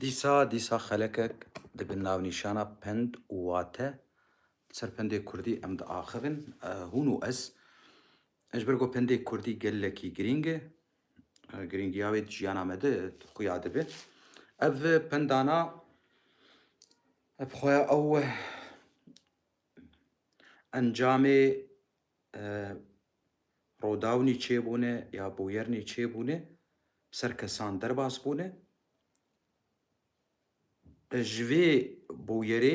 دیسا خەلەکێک دەبن ناونیشانە پند واتە سەر پندێک کوردی ئەم داخبن هون و ئەش بەرگۆ پندێک کوردی گەلێکی گرینگە گرنگیاوێت ژیان ئامەدە خویا دەبێت ئەڤ پندانە بخۆە ئەو ئەنجامێ ڕۆداونی چێبوونێ یا بۆیەرنی چێبوونێ سەر کەسان دەرباس بوونێ ژوێ بۆیەرێ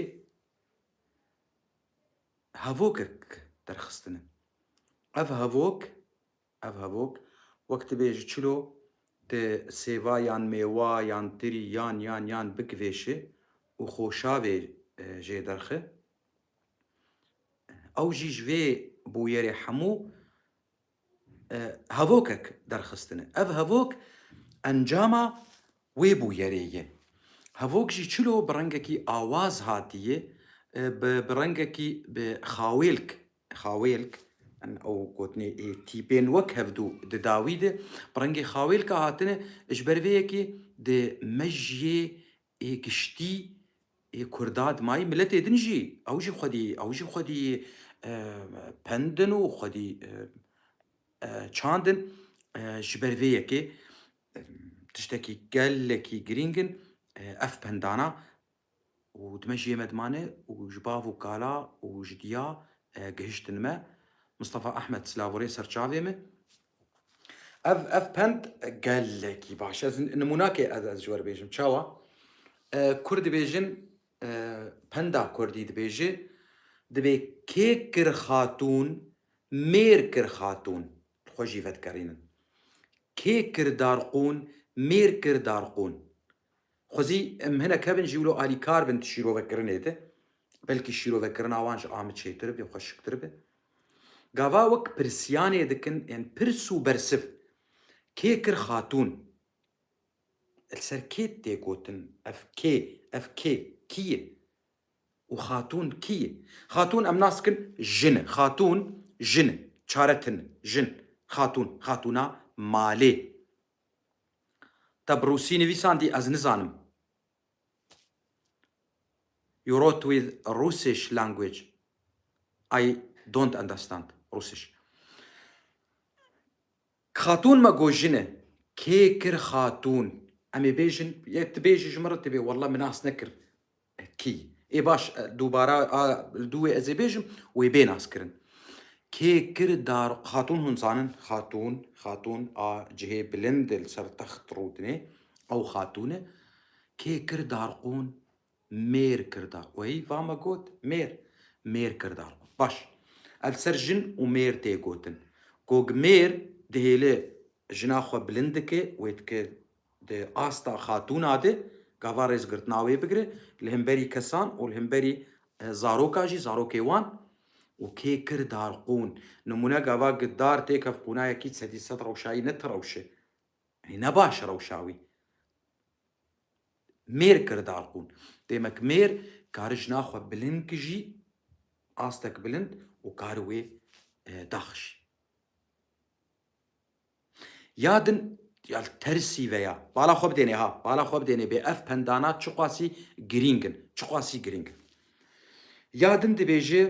هەڤۆکێک دەرخستنە ئەڤ هەڤۆک وەک تبێژ چلۆ تێ سێڤا یان مێوا یان تری یان بکڤێشێ و خۆشاوێ ژێ دەرخە ئەو ژی ژوێ بۆیەرێ هەموو هەڤۆکێک دەرخستنە ئەڤ هەڤۆک ئەنجاما وێ بوویەرەیە هەڤۆک ژی چلۆ بڕەنگێکی ئاواز هاتیە بڕەنگێکی خاوێلک ئەو گوتنێ تیپێن وەک هەڤدوو دداویدە بڕەنگی خاوێلکە هاتنە ژ بەرڤەیەکی دێ مەژیێ گشتی کورداد مای ملەتێ دنجی ئەوژی خودی پەندن و خودی چاندن ji bervêyekê tiştekî gelekî girîngin ev pendana û dime jiyê me dimane û ji bav û kala û ji diya gihiştin me Mustafa Ehmed Silavorê serçavê me ev pend gelekî baş ez nimunakê ez ji werbêjim çawa Kurd dibêjin penda Kurdî dibêje dibê kê kir xatûn mêr kir xatûn xwe jî vedgerînin kê kir darqûn mêr kir darqûn xwezî em hinek hebin jî wilo alîkar bin şîrovekirinê de belkî şîrovekirina wan ji amî çêtir be xweşiktir be gava wek pirsyanê dikin yên pirs û bersiv kê kir xatûn li ser kê tê gotin ev kê kî ye û xatûn kî ye xatûn em nas dikin jin e xatûn jin e çaretin jin xatûna malê te bi Rûsî nivîsandî ez nizanim You wrote with Russish language. I don't understand Russish. Xatûn me gojine kê kir xatûn em ê bêjin yek dibêjî ji min re tibê wallah min nas nekir kî ê baş dubara dû wê ez ê bêjim wê bê nas kirin kê kir dar xatûn hûn zanin xatûn a cihê bilind li ser text rûdinê ew xatûn e kê kir darqûn mêr kir darqûn wehî va me got mêr kir darqûn baş ev ser jin û mêr tê gotin gog mêr dihêlê jina xwe bilind dike wê dike di asta xatûna de gava rêzgirtina wê bigire li hemberî kesan û li hemberî zaroka jî zarokê wan û kê kir darqûn nimûne gava gidar tê kevqûnayekî sedî sed rewşayî ne tirewşe ne baş e rewşa wî mêr kir darqûn demek mêr kari jina xwe bilind kijî astek bilind û kari wê daxişî yadin tersî veya bala xwe bidêne bê ev pendana çi qasî girîngin yadin dibêje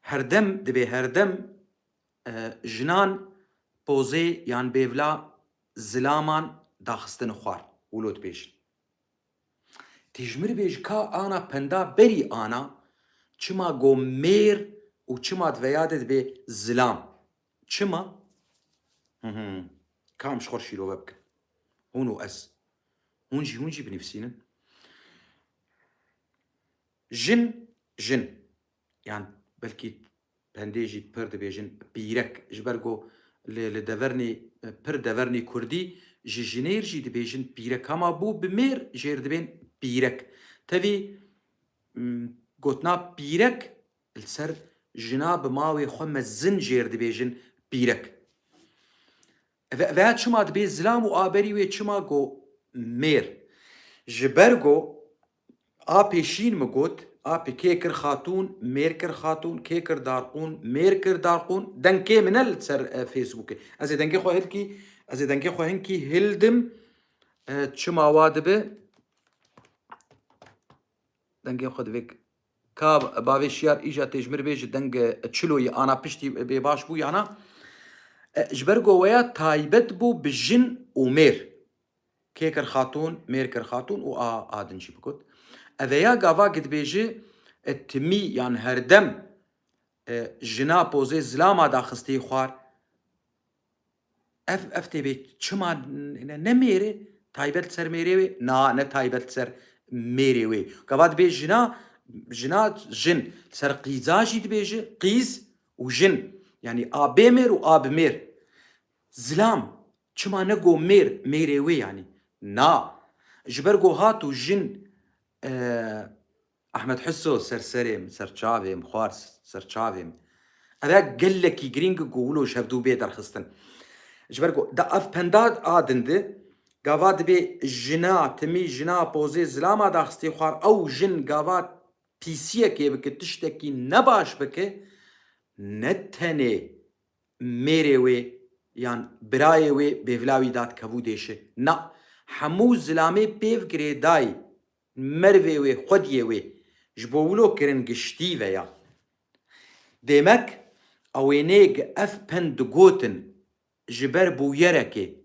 herdem jinan pozê yan bêvla zilaman daxistin xwar wilo dibêjin tîjmir bêj ka ana penda berî ana çima got mêr û çima diveya de dibe zilam çima kam ji xwe re şîrove bikin hûn û ez hûn jî binivîsînin jin yan belkî pendê jî pir dibêjin pîrek ji ber got li devernê pir devernê Kurdî ji jinêr jî dibêjin pîrek hema bû bi mêr jêr dibên pîrek tevî gotina pîrek li ser jina bi mawê xwe mezin jêr dibêjin pîrek veya çima dibê zilam û aberî wê çima got mêr ji ber got a pêşîn min got آبي كيكر خاتون ميركر خاتون كيكر دارقون ميركر دارقون دنكي من السر فيسبوك از دنكي خو هلكي از دنكي خو هنكي هلدم تشما وادبه دنكي خود فيك كاب باوي شيار ايجا تجمر بيج دنگ تشلوي انا بشتي بباش بو يانا جبرگو ويا تايبت بو بجن ومير كيكر خاتون ميركر خاتون و آدن شي بكت اذيا قافا قد بيجي التمي يعني هردم جنا بوزي زلاما داخستي خوار اف تبي چما نميري تايبت سر ميري نا نه تايبت سر ميري وي قافا بي جنا جن سر قيزاجي دبيجي قيز وجن يعني ابيمر وابمير زلام چما نگو ميري وي يعني نا جبرگو هاتو جن احمد حسو سرسرم سرچاوم خوارس سرچاوم هذا قال لك يجرينج قولوا شهدوا بيه درخستن جبرگو دا اف پنداد آدنده قاواد بي جنا تمي جنا بوزي زلاما داخستي خوار او جن قاواد بيسيه كي بك تشتكي نباش بك نتني ميري وي يعني براي وي بيفلاوي دات كبو ديشه نا حمو زلامي بيف گريداي مروي وي خوديه وي جبولو كرن گشتي ويا ديمك اوينيگ اف پند گوتن جبر بويركي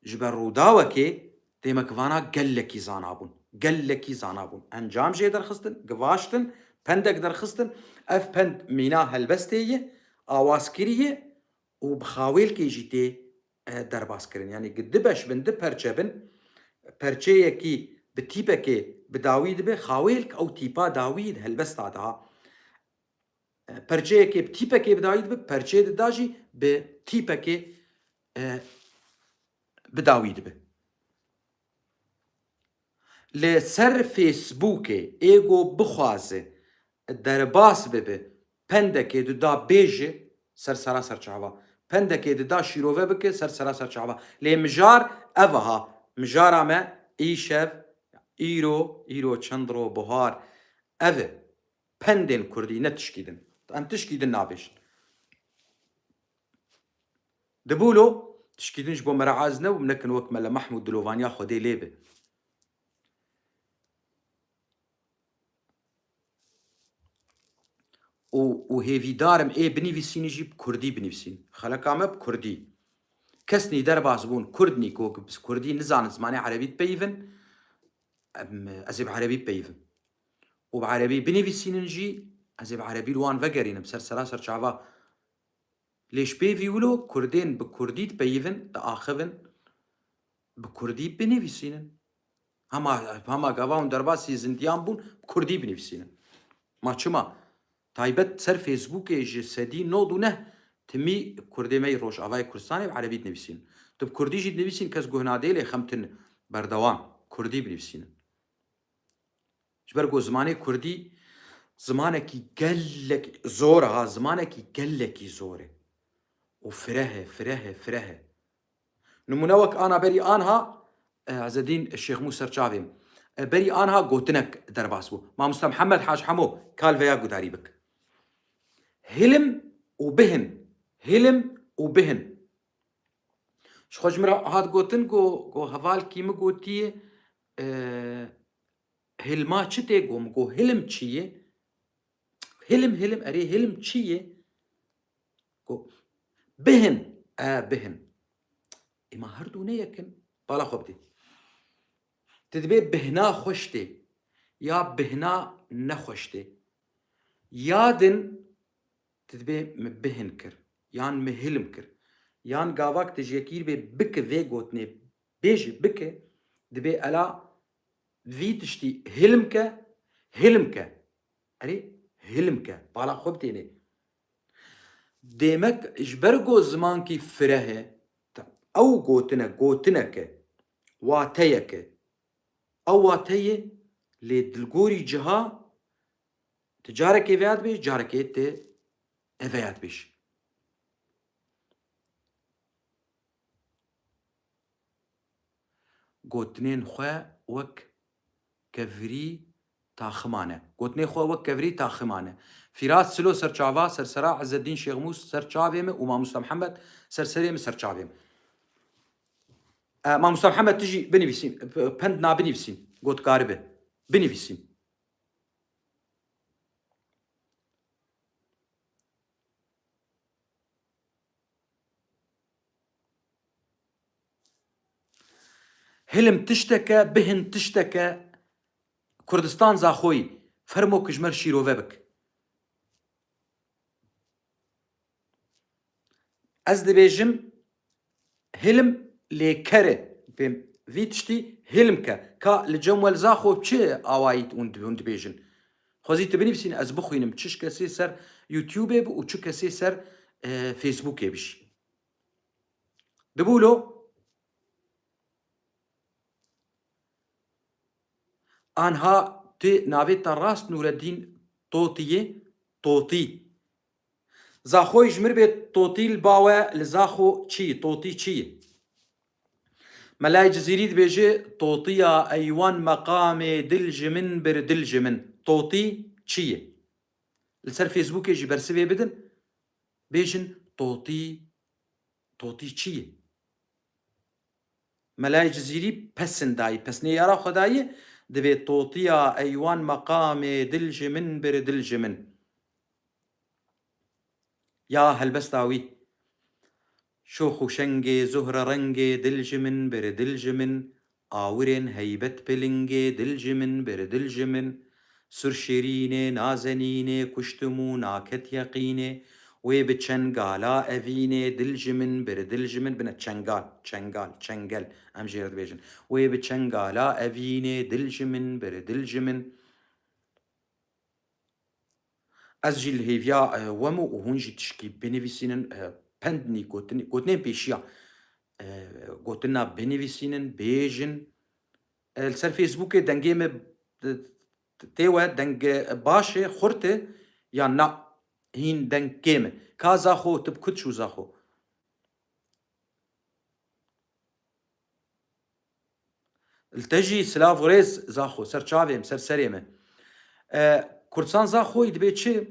جبر روداوكي ديمك فانا قلكي زانابون انجام جي درخستن قواشتن پندك درخستن اف پند مينا هلبستيه اواسكريه وبخاويل كي جيتي درباس كرن يعني قدبش بند پرچبن پرچيكي بتيبكي بداويد به خاويلك او تيبا داويد هلبستا دا پرچيكي بتيبكي بداويد به پرچي داجي بتيبكي بداويد به لسر فيسبوك ايگو بخوازه درباس ببه پندكي دا بيجي سر سراسر چاوا پندكي دا شيروه بك سر سراسر چاوا لمجار اوها مجارا ما ايشف ايرو چندرو بهار اوه پندن كردي نتشكيدن ان تشكيدن نابش دبولو تشكيدنش بو مرعازنا ومنكن وكمل محمود دلوفانيا خودي ليبه وهيفي دارم بنيفيسين يجيب كردي بنيفيسين خلق عمه بكردي كسني درباس بون كردني كوكبس كردي نزان زماني عربي بيفن ازيب عربي بيفن وبعربي بنيفيسين نجي ازيب عربي لوان فقرين بسر سلاسر شعبا ليش بيفي ولو كردين بكردي بيفن تآخفن بكردي بنيفيسين هما قواون درباسي زنديان بون بكردي بنيفيسين ما چما تايبت سر فيسبوك جسدي نودو نه تمي كردي مي روش اوای كردستاني بعربي تنفسين تب كردي جي تنفسين كز گهنادي لي خمتن بردوام كردي بنفسين جبرگو زماني كردي زمانكي قلك زورها زمانكي قلكي زوره وفره نمونوك انا بري انها عز الدين الشيخ موسى رشافيم بري انها قوتنك درباسبو ما مست محمد حاج حمو كالفيا قداريبك هلم وبهن شخوش مرا هاد قوتن قو هفال كيم قوتيه هلما چته قو هلم چيه هلم اري هلم چيه قو بهن بهن اما هردو نيكن بالا خبدي تدبي بهنا خوشتي يا بهنا نخوشتي يادن تدبي مبهن كر يان مهلم كر يان قاواك تجيكير بي بك في قوتني بيجي بك دبي الا في تشتي هلمك اري هلمك بالا خبتيني ديمك اجبرقو زمان كي فره او قوتنك واتيك او واتيه لدلقوري جها تجارك ايفيات بيش جارك ايت ايفيات بيش قوتنين خواه وك كفري تا خمانه گوتنی خو وک کبری تا خمانه فراس سلو سر چاوا سر سرا عز الدین شیخموس سر چاویم و ما مصطفى محمد سر سریم سر چاویم ما مصطفى محمد تجي بنفسين بندنا بنفسين قوت قاربه بنفسين هلم تشتكى بهن تشتكى كردستان زاخوي فرمو كجمر شيرو بك از دبيجم هلم لكره بم فيتشتي هلمك كا لجمول زاخو بشي اوايت und بيجن خوزيت بنفسين از بخوينم تشش كسي سر يوتيوب و تشو كسي سر فيسبوك بش دبولو آنها تی ناویت راست نورالدین طوطیه طوطی زاخوی جمر بيت طوطي الباوة لزاخو چي طوطي چي ملاي جزيريد بيجي طوطيا ايوان مقام دلج من بر دلج من طوطي چي لسر فيسبوك يجي برسبي بدن بيجن طوطي چي ملاي جزيري پسن داي پس نيارا خداي دبي طوطيا ايوان مقام دلج من بر دلج من يا هالبستاوي شوخ وشنگي زهرة رنگي دلج من بر دلج من آورين هيبت بلنگي دلج من بر دلج من سر شيريني نازنيني كشتمو ناكت يقيني وي بچنگالا اويني دلج من بر دلج من بنا چنگال ام جيرت بيجن وي بچنگالا اويني دلج من بر دلج من از جی الهیویا ومو و هونجی تشکی بنویسینن پندنی گوتنین پیشیا گوتنا بنویسینن بیجن السر فيسبوك دنگي me تيوا دنگ باشه خورته یا نا هين دنگ كيمه كا زاخو تبكت شو زاخو التجي سلاف غريز زاخو سر چاويم سر سريمه كردستان زاخو يدبي چه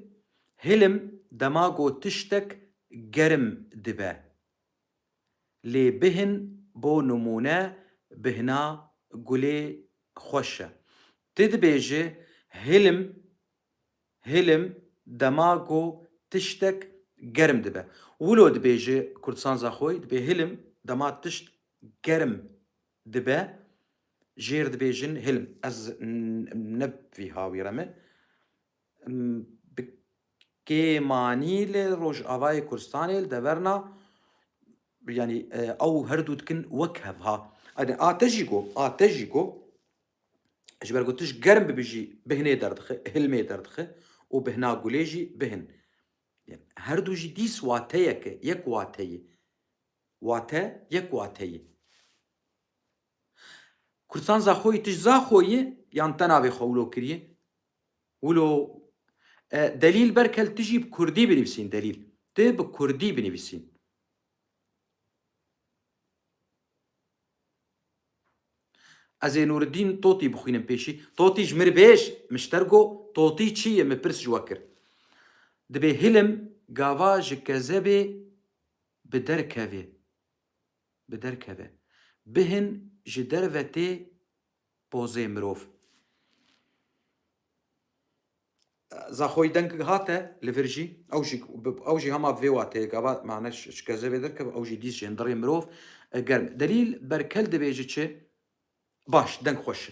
هلم دماغو تشتك گرم دبه لي بهن بو نمونه بهنا قولي خوشه تدبيجي هلم دماغو تشتك گرم دبه ولو دبيجي كردستان زاخوي دبي هلم دماغ تشت گرم دبه جير دبيجن هلم از نبفي هاوي رمه كي مانيل روج آوای كردستانيل دورنا يعني او هردو تكن وكهفها يعني آتجيكو اجبر قلتش قرم بيجي بهني دردخه هلمي دردخه وبهنا قوليجي بهن يعني هردو جي ديس واتيك يك واتي واتا يك واتي كردستان زاخوي تش زاخوي يعني تناوي خولو كريه ولو دليل بركل تجي بكردي بنفسين دليل تي بكردي بنفسين از نور الدين طوطي بخوينم بيشي طوطي جمر بيش مشترقو طوطي چي مبرس جواكر دبي هلم قاوا جكزبي بدركبه بهن جدرفتي بوزي مروف زاخوي دنك هاته لفرجي اوجي هما بفيواتي قاوا معناش شكزبي دركب اوجي ديس جندري مروف قرم دليل بركل دبيجي چه باش دنگ خوش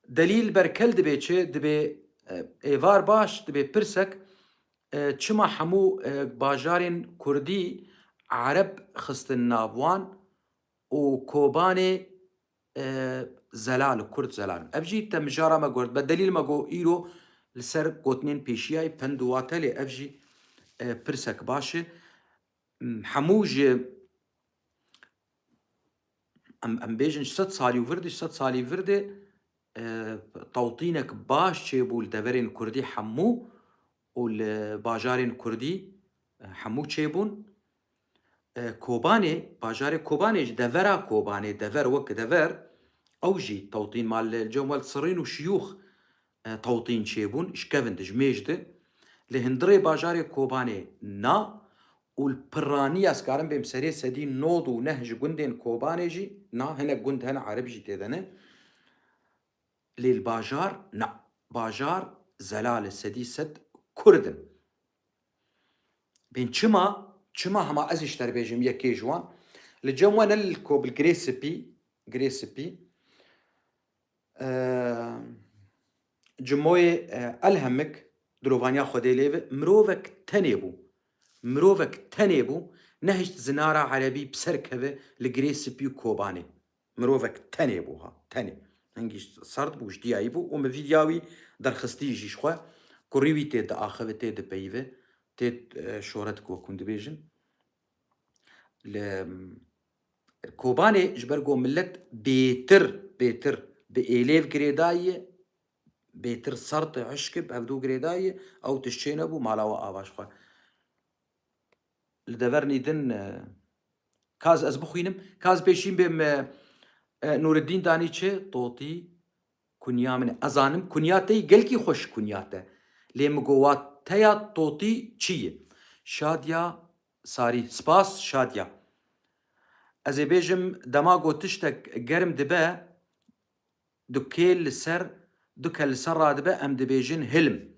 دلیل برکل دبی چه دبی ایوار باش دبی پرسک چما همو باجارین کردی عرب خستن ناوان و کوبان زلال کرد زلال افجی تمجارا ما گرد بدلیل ما گو ایرو لسر گوتنین پیشیای پندواتلی افجی پرسک باشه هموج ام بيجن 6 سالي وردي توطينك باش چيبول دورين كردي حمو والباجارين كردي حمو چيبون كوباني باجاري كوباني دورا كوباني دور وك دور اوجي توطين مال الجو مال صرين وشيوخ توطين شيبون شكفن دجميجد لهندري باجاري كوباني نا والبرانية سكارن بمسري سدي نوضو نهج جندين كوباني جي نا هنا جند هنا عربي جي تيدنا للباجار نا باجار زلال السدي سد كردن بين شما هما ازش تربيجم يكي جوان لجوان الكو بالجريسبي جموي الهمك دروفانيا خدي ليف مروفك تنيبو نهج زنارة عربي بسركبه لجريسبي كوباني مروفك تنيبوها تاني هنجيش صارت بوش ديايبو وما فيدياوي درخستي جيش خوا كوريوي تيد آخر تيد بيفه تيد شورتك وكوند بيجن كوباني جبرقو ملت بيتر بإليف جريداي بيتر صرت عشكب أبدو جريداي أو تشينبو مالاوا آباش خوا لدفرني دن كاز أزبخينم كاز بيشين بم نور الدين دانيتشي طوطي كنيا من أزانم كنياتي قلكي خوش كنياته لمقوات تيا طوطي چيه شاديا ساري سباس شاديا از بيجم دماغو تشتك جرم دبا دكيل لسر دكال لسر دبا ام دبيجن هلم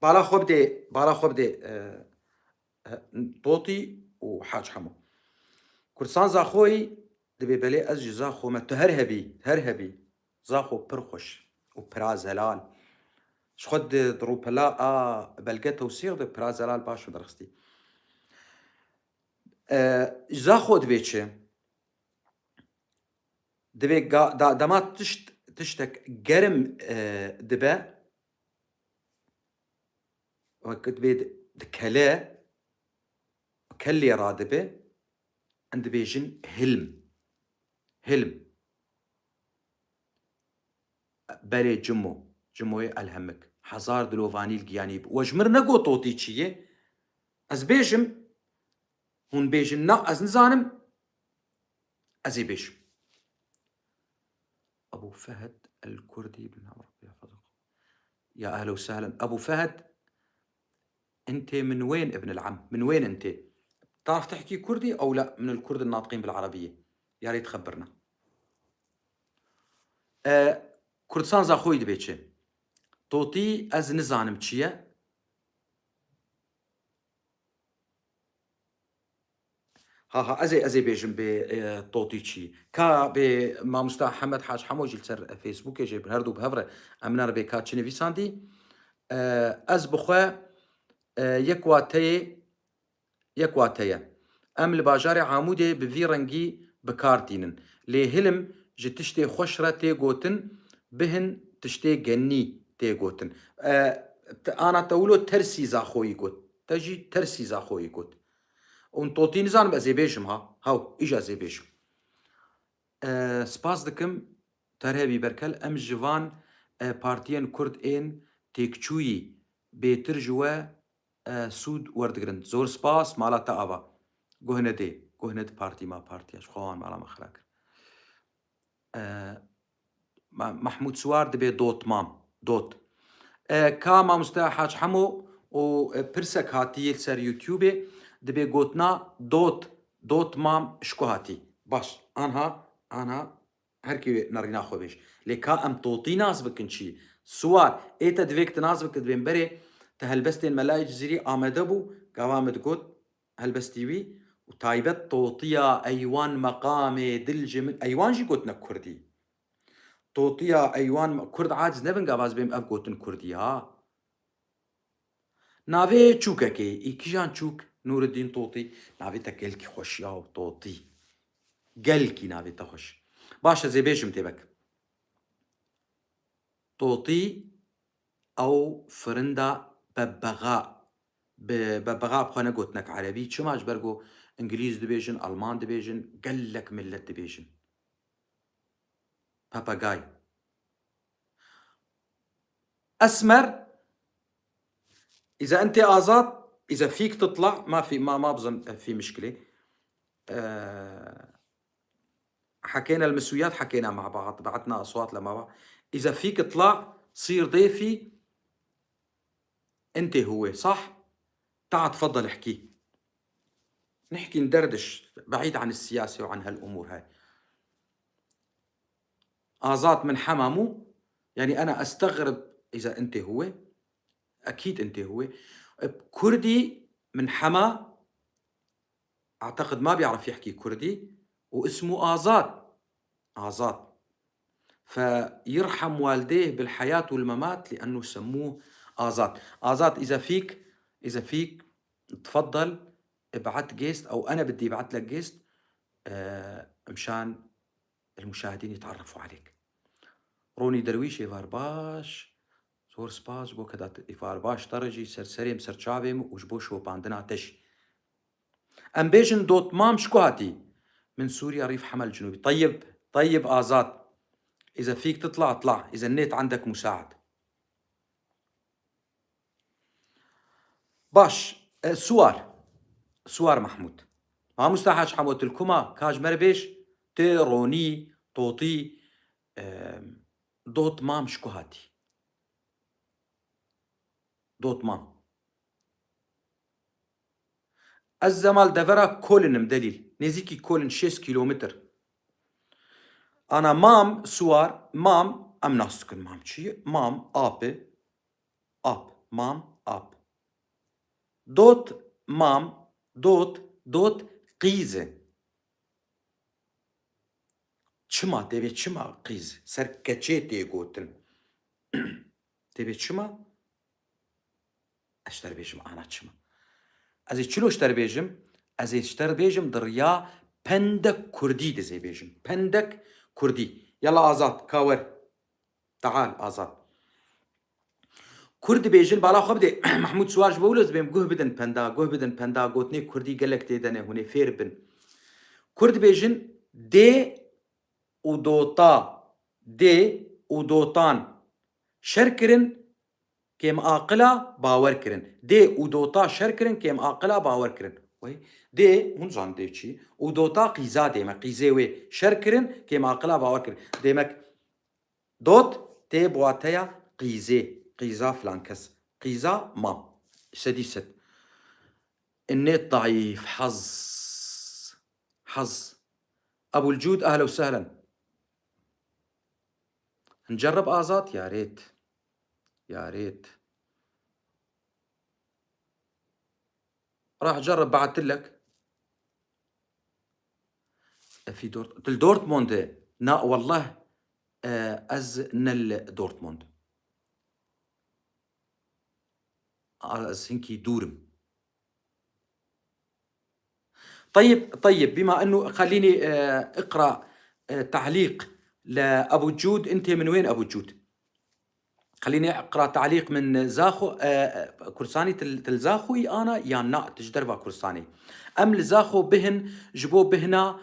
بالا خوب دي طوطي وحاج حمو كرسان زاخوي دبي بلي از زاخو ما تهرهبي زاخو برخوش وبرازلال شخد دروبلا بلقته وسير دي برازلال باشو درختي زاخو دبيتشه دبي دمات تشتك جرم دبا وكت بيد دكلا كلي رادبه عند بيجن هلم بالي جموي الهمك حزار دلوفاني الجيانيب وجمر نقو طوطي تشيه از بيجم هون بيجن نا از نزانم ازي بيجم ابو فهد الكردي بن ربي يحفظك يا اهلا وسهلا ابو فهد انت من وين ابن العم من وين انت تعرف تحكي كردي او لا من الكرد الناطقين بالعربيه يا ريت تخبرنا كردستان زاخوي دبيتشه طوطي از نزانم تشيه ها ازي بيجم بطوطي تشي كا ما مستع حمد حاج حموج لسر فيسبوك يجيب هردو بهفره امنا ربي كاتشني في ساندي از بخوا يكواتي ام الباجار عمودي بفي رنجي بكارتينن لي هلم جتشتي خشره تي جوتن بهن تشتي جني تي جوتن انا تقولو ترسي زاخوي جوت تجي ترسي زاخوي جوت ونطوطي نزانم ازي بيجم هاو ايجا ازي بيجم سپاس دکم ترهبي بركل ام جوان بارتيان كرد ان تيكچوي بيتر جوا سود وردگرن زور سپاس مالا تا آوا گهنه بارتي ما بارتي خوان مالا مخلاك محمود سوار دبي دوت كاما مستا حاج حمو و برسك هاتي سر يوتيوب دبي قوتنا دوت مام شكو هاتي باش انا هركي نرينا خو بيش لكا ام طوطي ناس بكنشي سوار ايتا دفيك تناسبك دبين بري تهلبستين ملاي جزيري آمدبو قوامد قوت هلبستيوي وتايبت طوطيا ايوان مقامي دلج من ايوان جي قوتنا كردي طوطيا ايوان كرد عاجز نبن قواز بهم اب قوتن كردي ناوی چوکه که ایکیجان چوک نور الدین طوطی ناوی تا گل کی خوش یا طوطی گل کی ناوی تا خوش باشه زی بیشم تبک طوطی او فرندا ببغاء بخوانا قوتنك عربي چماش برگو انجليز دبيجن المان دبيجن قلك ملت دبيجن باباغاي اسمر اذا انت ازاد اذا فيك تطلع ما بظن في مشكله حكينا المسويات حكينا مع بعض بعتنا اصوات لمع بعض اذا فيك تطلع صير ضيفي أنت هو صح؟ تعا تفضل احكي، نحكي ندردش بعيد عن السياسة وعن هالأمور هاي. آزات من حما مو؟ يعني أنا أستغرب إذا أنت هو، أكيد أنت هو. كردي من حما أعتقد ما بيعرف يحكي كردي واسمه آزاد، آزاد. فيرحم والديه بالحياة والممات لأنه سموه آزاد. آزاد إذا فيك تفضل ابعت جيست أو أنا بدي ابعت لك جيست مشان المشاهدين يتعرفوا عليك. روني درويش إيفار باش زور سباز بو كدا إيفار باش ترجي سرسريم سرچاويم وجبو شو باندنا تش أم بيجن دوت مام شكوهاتي من سوريا ريف حمل جنوبي. طيب آزاد، إذا فيك تطلع اطلع، إذا النت عندك مساعد. باش سوار محمود ما مستحاج حموت الكما كاج مربيش تيروني طوطي دوت مام شكوهاتي دوت مام الزمال دفرا كولن مدليل نزيكي كولن 6 كيلومتر. أنا مام سوار مام أم ناسكن مام شي مام أب مام أب دوت مام دوت قيزة چما تبي چما قيز سر كچي تيغوتن تبي چما اشتر بيجم أنا چما از چلو اشتر بيجم از اشتر بيجم دريا پندك كردي دزي بيجم پندك كردي. يلا آزاد كاور تعال آزاد كرد بيجن بالا خو بدي محمود سواج بولز بهم جوه بدن پندا گوتني كردي قالك تيدنه هوني فير بن كرد بيجن دي ودوطان شركرن كيم عاقلة باور كرن دي ودوطا شركرن كيم عاقلة باور كرن وي دي هون زان دي شي ودوطا قيزا ديما قيزيوي شركرن كيم عاقلة باور كرن ديمك دوت تي بواتيا قيزا فلانكس قيزا ما سديست النت ضعيف حظ ابو الجود اهلا وسهلا. نجرب آزات يا ريت راح اجرب بعثت لك في دورتموند نا والله از نل دورتموند از هنكي دورم. طيب بما انه خليني اقرا تعليق لابو الجود. انت من وين ابو الجود؟ خليني اقرا تعليق من زاخو كرساني تلزاخوي انا يا نا تجدربا كرساني ام لزاخو بهن جبو بهنا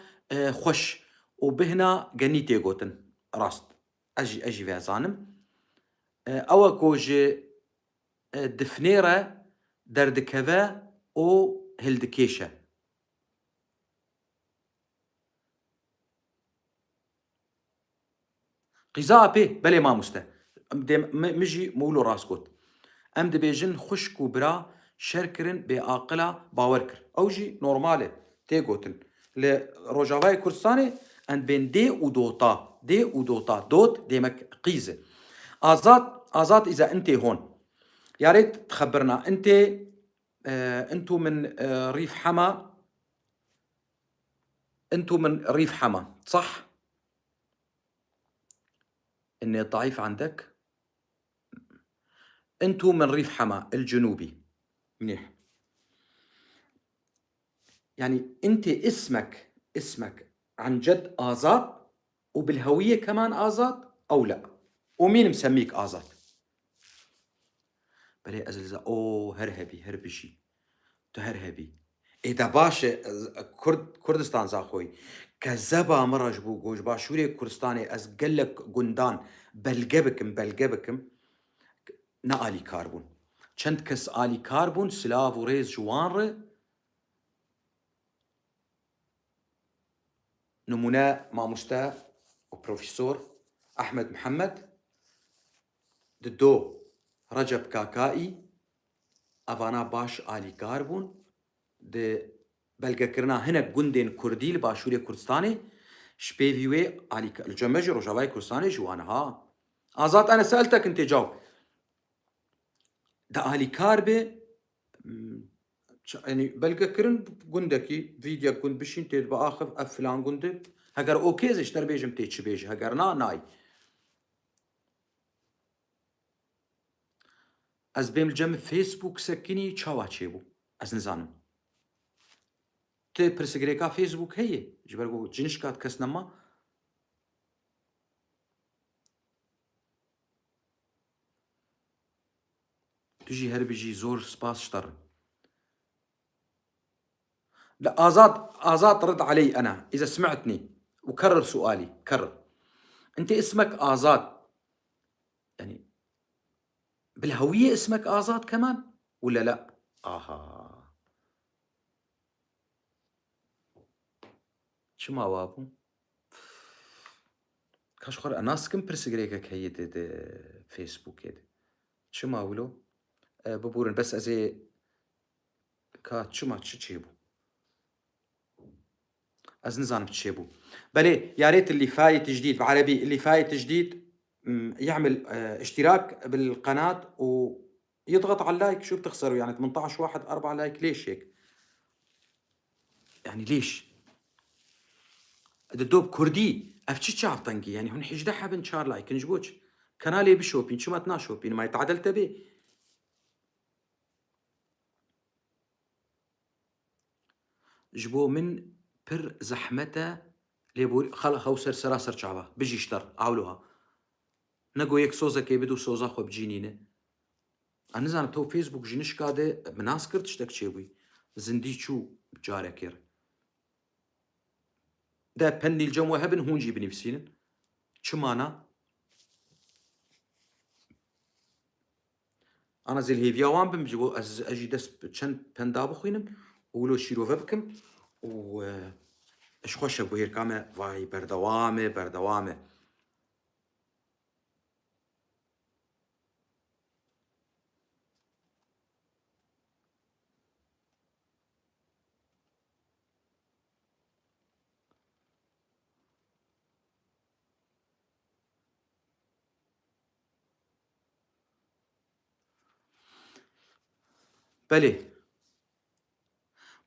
خوش وبهنا جنيتي جوتن راست اجي فيها زانم او كوج دفنيره دردكفا او هلدكيشه قزاء بي بلي ما مسته مجي مولو راسكوت ام دبيجن خشكو برا شركرن بعاقلة باوركر اوجي نورمالي تيغوتن لروجافاي كرساني اند بين دي ودوطا دوت ديمك قيزه. آزاد اذا انت هون يا ريت تخبرنا انت انتو من ريف حما صح؟ اني ضعيف عندك. انتو من ريف حما الجنوبي منيح. يعني انت اسمك عن جد آزاد وبالهوية كمان آزاد او لا؟ ومين مسميك آزاد؟ بلي ازلزا هربشي تهرهبي اذا باش كردستان زاخوي كذبا مرة جبو جوج باشوري كردستاني از قلك قندان بلقبكم نا آلي كاربون چند كس آلي كاربون سلاف وريز جوان نمونه ماموستا وبروفيسور أحمد محمد ددو رجب كاكائي ئەڤانە باش ئالیکار بوون بەلگەکردنا هەنێک گوندên Kurdî li Başûrê Kurdistanê ji pêvî wê li cem jî Rojavayê Kurdistanê ji wan ha. Azad ene seeltekin tê caw. De alîkar bê yani belgekirin gundekî vîdyek gund bişîn tê dibe axif ev filan gund e. Heger okê ji te re bêjim tê çi bêje, heger na nayê. Ez bêm li cem Facebook sekinî çawa çêbû. Ez nizanim. Tê pirsgirêka Facebook heye ji ber ku cinişka kes nema. Tu jî her bijî zor spas ji te re. لا آزاد رد علي أنا إذا سمعتني وكرر سؤالي كرر. أنت اسمك آزاد يعني بالهوية اسمك آزاد كمان ولا لا؟ آها شو ما وابو كاش خور أناس كم برسجريك هيد فيسبوك هيد شو ما ولو ببورن بس أزي كات شو ما تشيبو از نظام تشيبو بلي يا ريت اللي فايت جديد بعربي اللي فايت جديد يعمل اشتراك بالقناة ويضغط على اللايك. شو بتخسروا يعني 18 واحد 4 لايك ليش هيك يعني ليش الدوب كردي افتشي شافتنجي يعني هون حجده حبن شار لايك نجبوش كنالي بشوبين شو ما تناشوبين ما يتعدل تبي جبو من بر زحمته ليبوري خلا خوسر سراسر شعبه بيجي اشتر عاولوها نقو يك سوزا كي بدو سوزا خو بجينينه أنا زانم تو فيسبوك جنش كاده مناس كرت شتك شوي زندي شو بجاره كير ده بني الجمو هبن هونجي بنفسين شمانا أنا زي الهيفيا وان بمجبو أجي دس بشن بندابو خوينم ولو شيرو فبكم و اش خوش ابو هير كامه واي بردوامه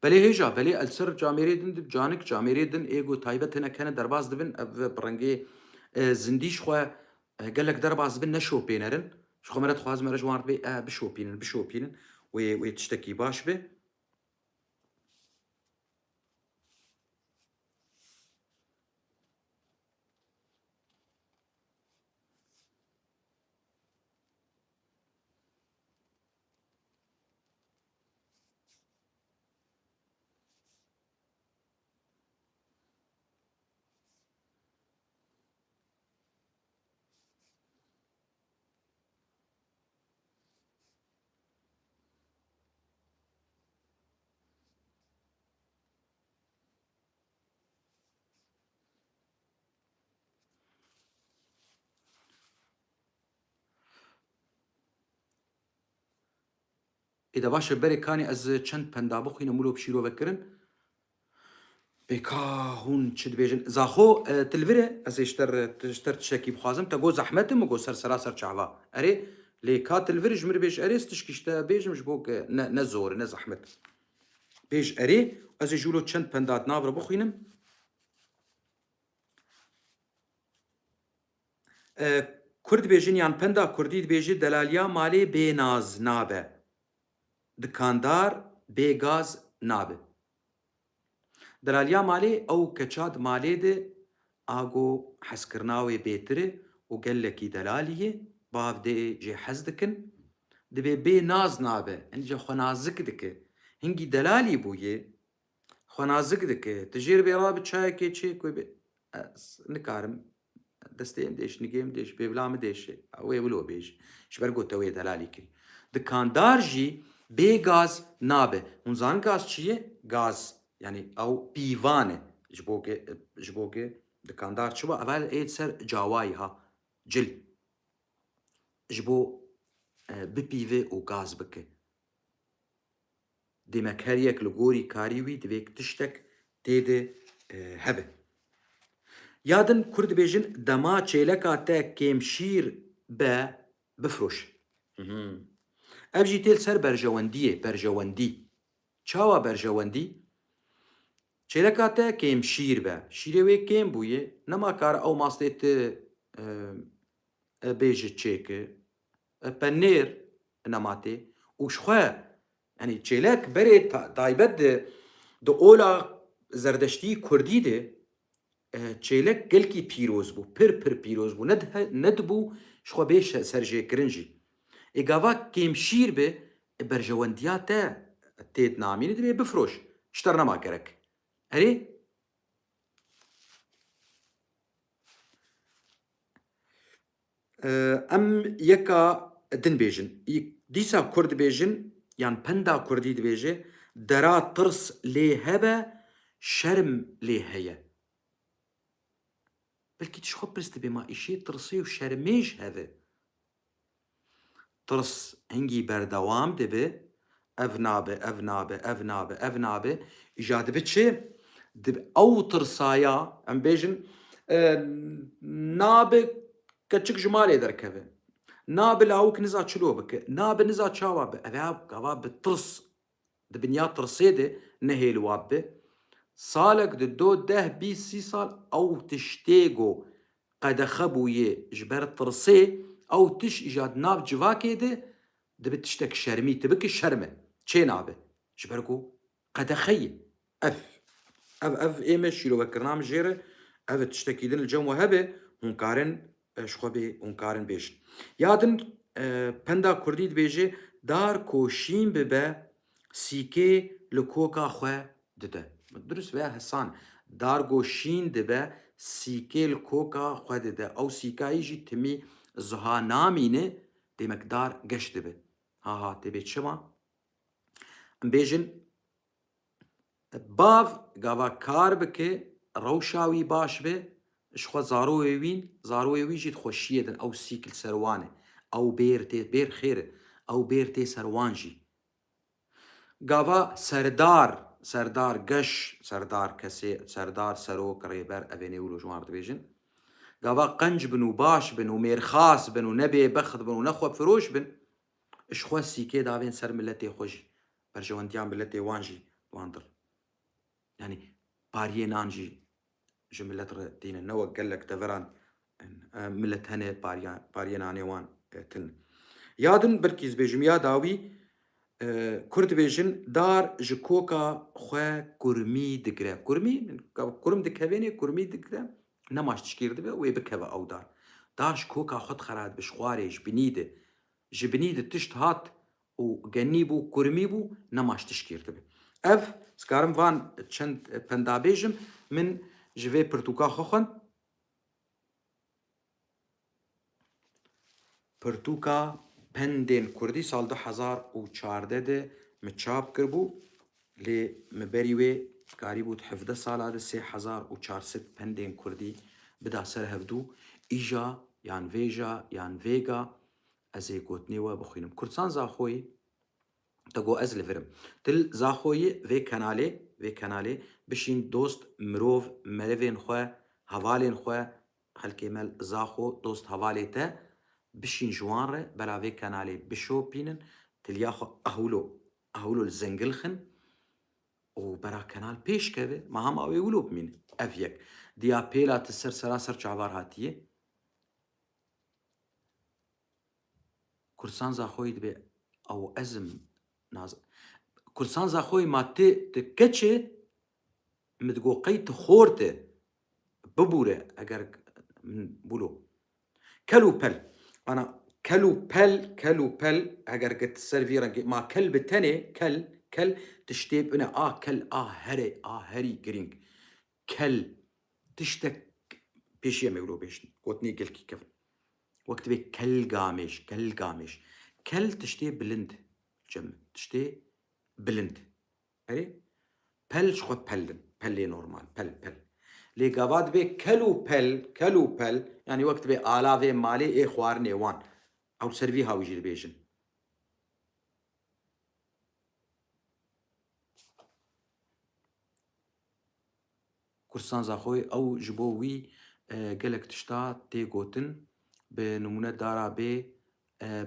بله هیجا بله السر جامعه دن دب جانک جامعه دن ایگو تایبت هنه کنه درباز دبن برنگی زندیش خواه قالك درباز دبن نشو بينرن شخو مرات خواز مرج وارد بي بشو بينن ويتشتكي باش به إذا باش بري كاني از چند پندابو خوينه مولو بشيرو بكرن بكا هون چد بيجن زاخو تلفره از اشتر تشكي بخوازم تقو زحمتم وقو سرسراسر چعوا اري لي كا تلفر جمر بيج اري استشكشتا بيج مش بوك نزور نزحمت بيج اري از جولو چند پندات ناور بخوينم كرد بيجن يان پندا كردي بيجي دلاليا مالي بيناز نابه دكاندار بيغاز نابه دلاليا مالي او كچاد مالي دي اگو حسكرناوي بيتري وقال لك دلاليه باف دي جي حزدكن دبي بي ناز نابه انجا خنازك دك هنجي دلالي بويه خنازك دك تجير بيراب تشاي كي تشي كوي نكارم دستيم ديش نجيم ديش بيبلام ديش اوي ولو بيش شبرقو توي دلالي كري دكاندار جي بي غاز نابه هونزان غاز چیه غاز يعني او بيوانه جبوكي دكاندار شو اول ايد سر جاواي ها جل جبو ببيفي و غاز بكي دێمەک هەریەک لە گۆری کاریوی دەبێت تشتێک تێدە هەبێ. یادن کورد دەبێژن دەما چێلەکا تە کێمشیر بە بفرۆش. ئەv jî têl ser berjewendiyê berjewendî. Çawa berjewendî? Çêleka te kêmşîr be. Şîrê wê kêm bûye, nema kare ew mastê ti bêje çêke, penêr nema tê û ji xwe yanî çêlek berê taybet di ola zerdeştî Kurdî de çêlek gelkî pîroz bû, pir pîroz bû, nedibû ji xwe bê serjêkirin jî. Ê gava kêmşîr be, berjewendiya te tê dinamîne divê bifroş, ji te re nema gerek. Erê? Em yeka din bêjin. Dîsa Kurd dibêjin, yan penda Kurdî dibêje, dera tirs lê hebe, şerm lê heye. Belkî tu ji xwe pirs dibî ma îşê tirsê û şermê jî heve. Tirs hingî berdewam dibe, ev nabe, ev nabe, ev nabe, ev nabe, îja dibe çi? Dibe ew tirsaya, em bêjin nabe keçik ji malê derkeve. Nabe lawik niza çilo bike, nabe niza çawa be. Ev gava bi tirs, di binya tirsê de nehêl wab be. Salek di 10-20 sal ew tiştê got qedexe bûye ji ber tirsê, ew tişt îja di nav civakê de dibe tiştek şermî, tu bike şerme. Çê nabe? Ji ber ku qedexeyê. Ev ême şîrovekirina min jê re, ev tiştekî din li cem we hebe, hûn karin ji xwe bê hûn karin bêjin. Yadin penda Kurdî dibêje, dar koşîn bibe, sîkê li koka xwe dide. Durust veya hesan. Dar goşîn dibe, sîkê li koka xwe dide. Ew sîkayî jî timî ziha namîne, demek dar geş dibe. Ha têbê çima? Em bêjin bav gava kar bike, rewşa wî baş be, ji xwe zaroyê wîn, zaroyê wî jî dixweşiyê din, ew sîk li ser wan e. Ew bêr xêr e, ew bêr tê ser wan jî. Gava serdar, serdar geş, serdar kesê, serdar serok, rêber, ev ê nêwî lojmar dibêjin. Gava qenc bin û baş bin û mêrxas bin û nebêbext bin û nexwe firoş bin, ji xwe sîkê davên ser milletê xwe jî, berjewendiya milletê wan jî wandir. Yani pariyê nan jî ji millet re tîne, ne wek gelek deveran millet hene pariyê nanê wan tin. Yadin belkî ez bêjim ya dawî, Kurd dibêjin dar ji koka xwe kurmî digire. Kurmî, kurim dikevênê, kurmî digire, nema ji tişkîr dibe, wê bikeve ew dar. Dar ji koka xwe dixera dibe, ji xwarê, ji binî de. Ji binî de tişt hat û genî bû, kurmî bû, nema ji tişkîr dibe. Ev, ez karim van çend penda bêjim, min ji vê pirtûka xwe xwend. Pirtûka pendên Kurdî sal 2014 de min çap kirbû, lê me berî wê karîbû 17 sala de 3400 pendên Kurdî bida ser hevdû. Îja yan vêja yan vêga ez ê gotinê we bixwînim. Kurdisan Zaxoyî te got ez li virim. Til Zaxoyî vê kanalê bişîn dost mirov merivên xwe, hevalên xwe, xelkê me Zaxo dost hevalê te bişîn ji wan re bera vê kanalê bişopînin, tiliya xwe ehûlo li zengil xin û bera kanal pêş keve, ma hema wê wilo bimîne. Ev yek. Diya pêla ti ser seraser çavar hatiye. Kurdisan Zaxoyî dibe ew ezim Kurdisan Zaxoyî ma ti keçe min digot qey tu xor te bibûre eger min bûlo. Kel û pel. Ana kel û pel eger get ser vî rengê ma kel bi tenê, kel tiştê bine kel herê herî girîng. Kel tiştek pêşiya me wilo bêjin. Gotinê gelkî kevin. Wek dibê kelgamêj. Kel tiştê bilind cem, tiştê bilind. Erê? Pel ji xwe pelin, pelê normal, pel. Lê gava dibê kel û pel, yanî wek dibê alavê malê ê xwarinê wan. Ew ser vî hawî jî dibêjin. کوردستان زاخۆی ئەو ji بۆ wî gelek tişta tê gotin bi nimûne dara bê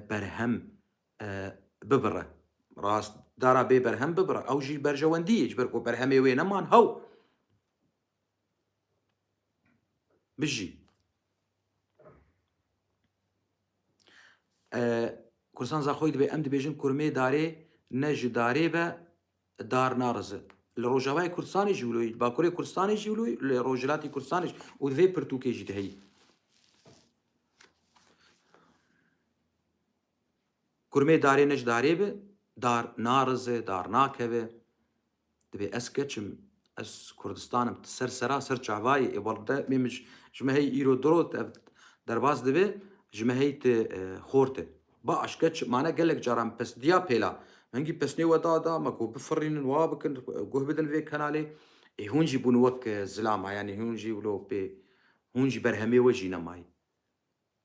berhem bibire. Rast dara bê berhem bibire. Ew jî berjewendî ye ji ber ku berhemê wê neman hew bijî. Kurdistan Zaxoyî dibe em dibêjin kurmê darê ne ji darê be dar narize. Li Rojavayê Kurdistanê jî wilo, Bakurê Kurdistanê jî wilo, li Rojhilatê Kurdistanê jî û di vê pirtûkê jî diheyî. Kurmê darê ne ji darê be dar narize, dar nakeve. Dibe ez keçim, ez Kurdistanim ser sera ser çavayê ê balde mê min ji me hey îro dirot ev derbas dibe ji me hey tê xort e. Baş keç mane gelek caran pesdiya pêla. Hingî pesnê we da me ku bifirînin wa bikin guh bidin vê kanalê. Ê hûn jî bûn wek zilama yanî hûn jî wilo pê hûn jî berhemê we jî nemayî.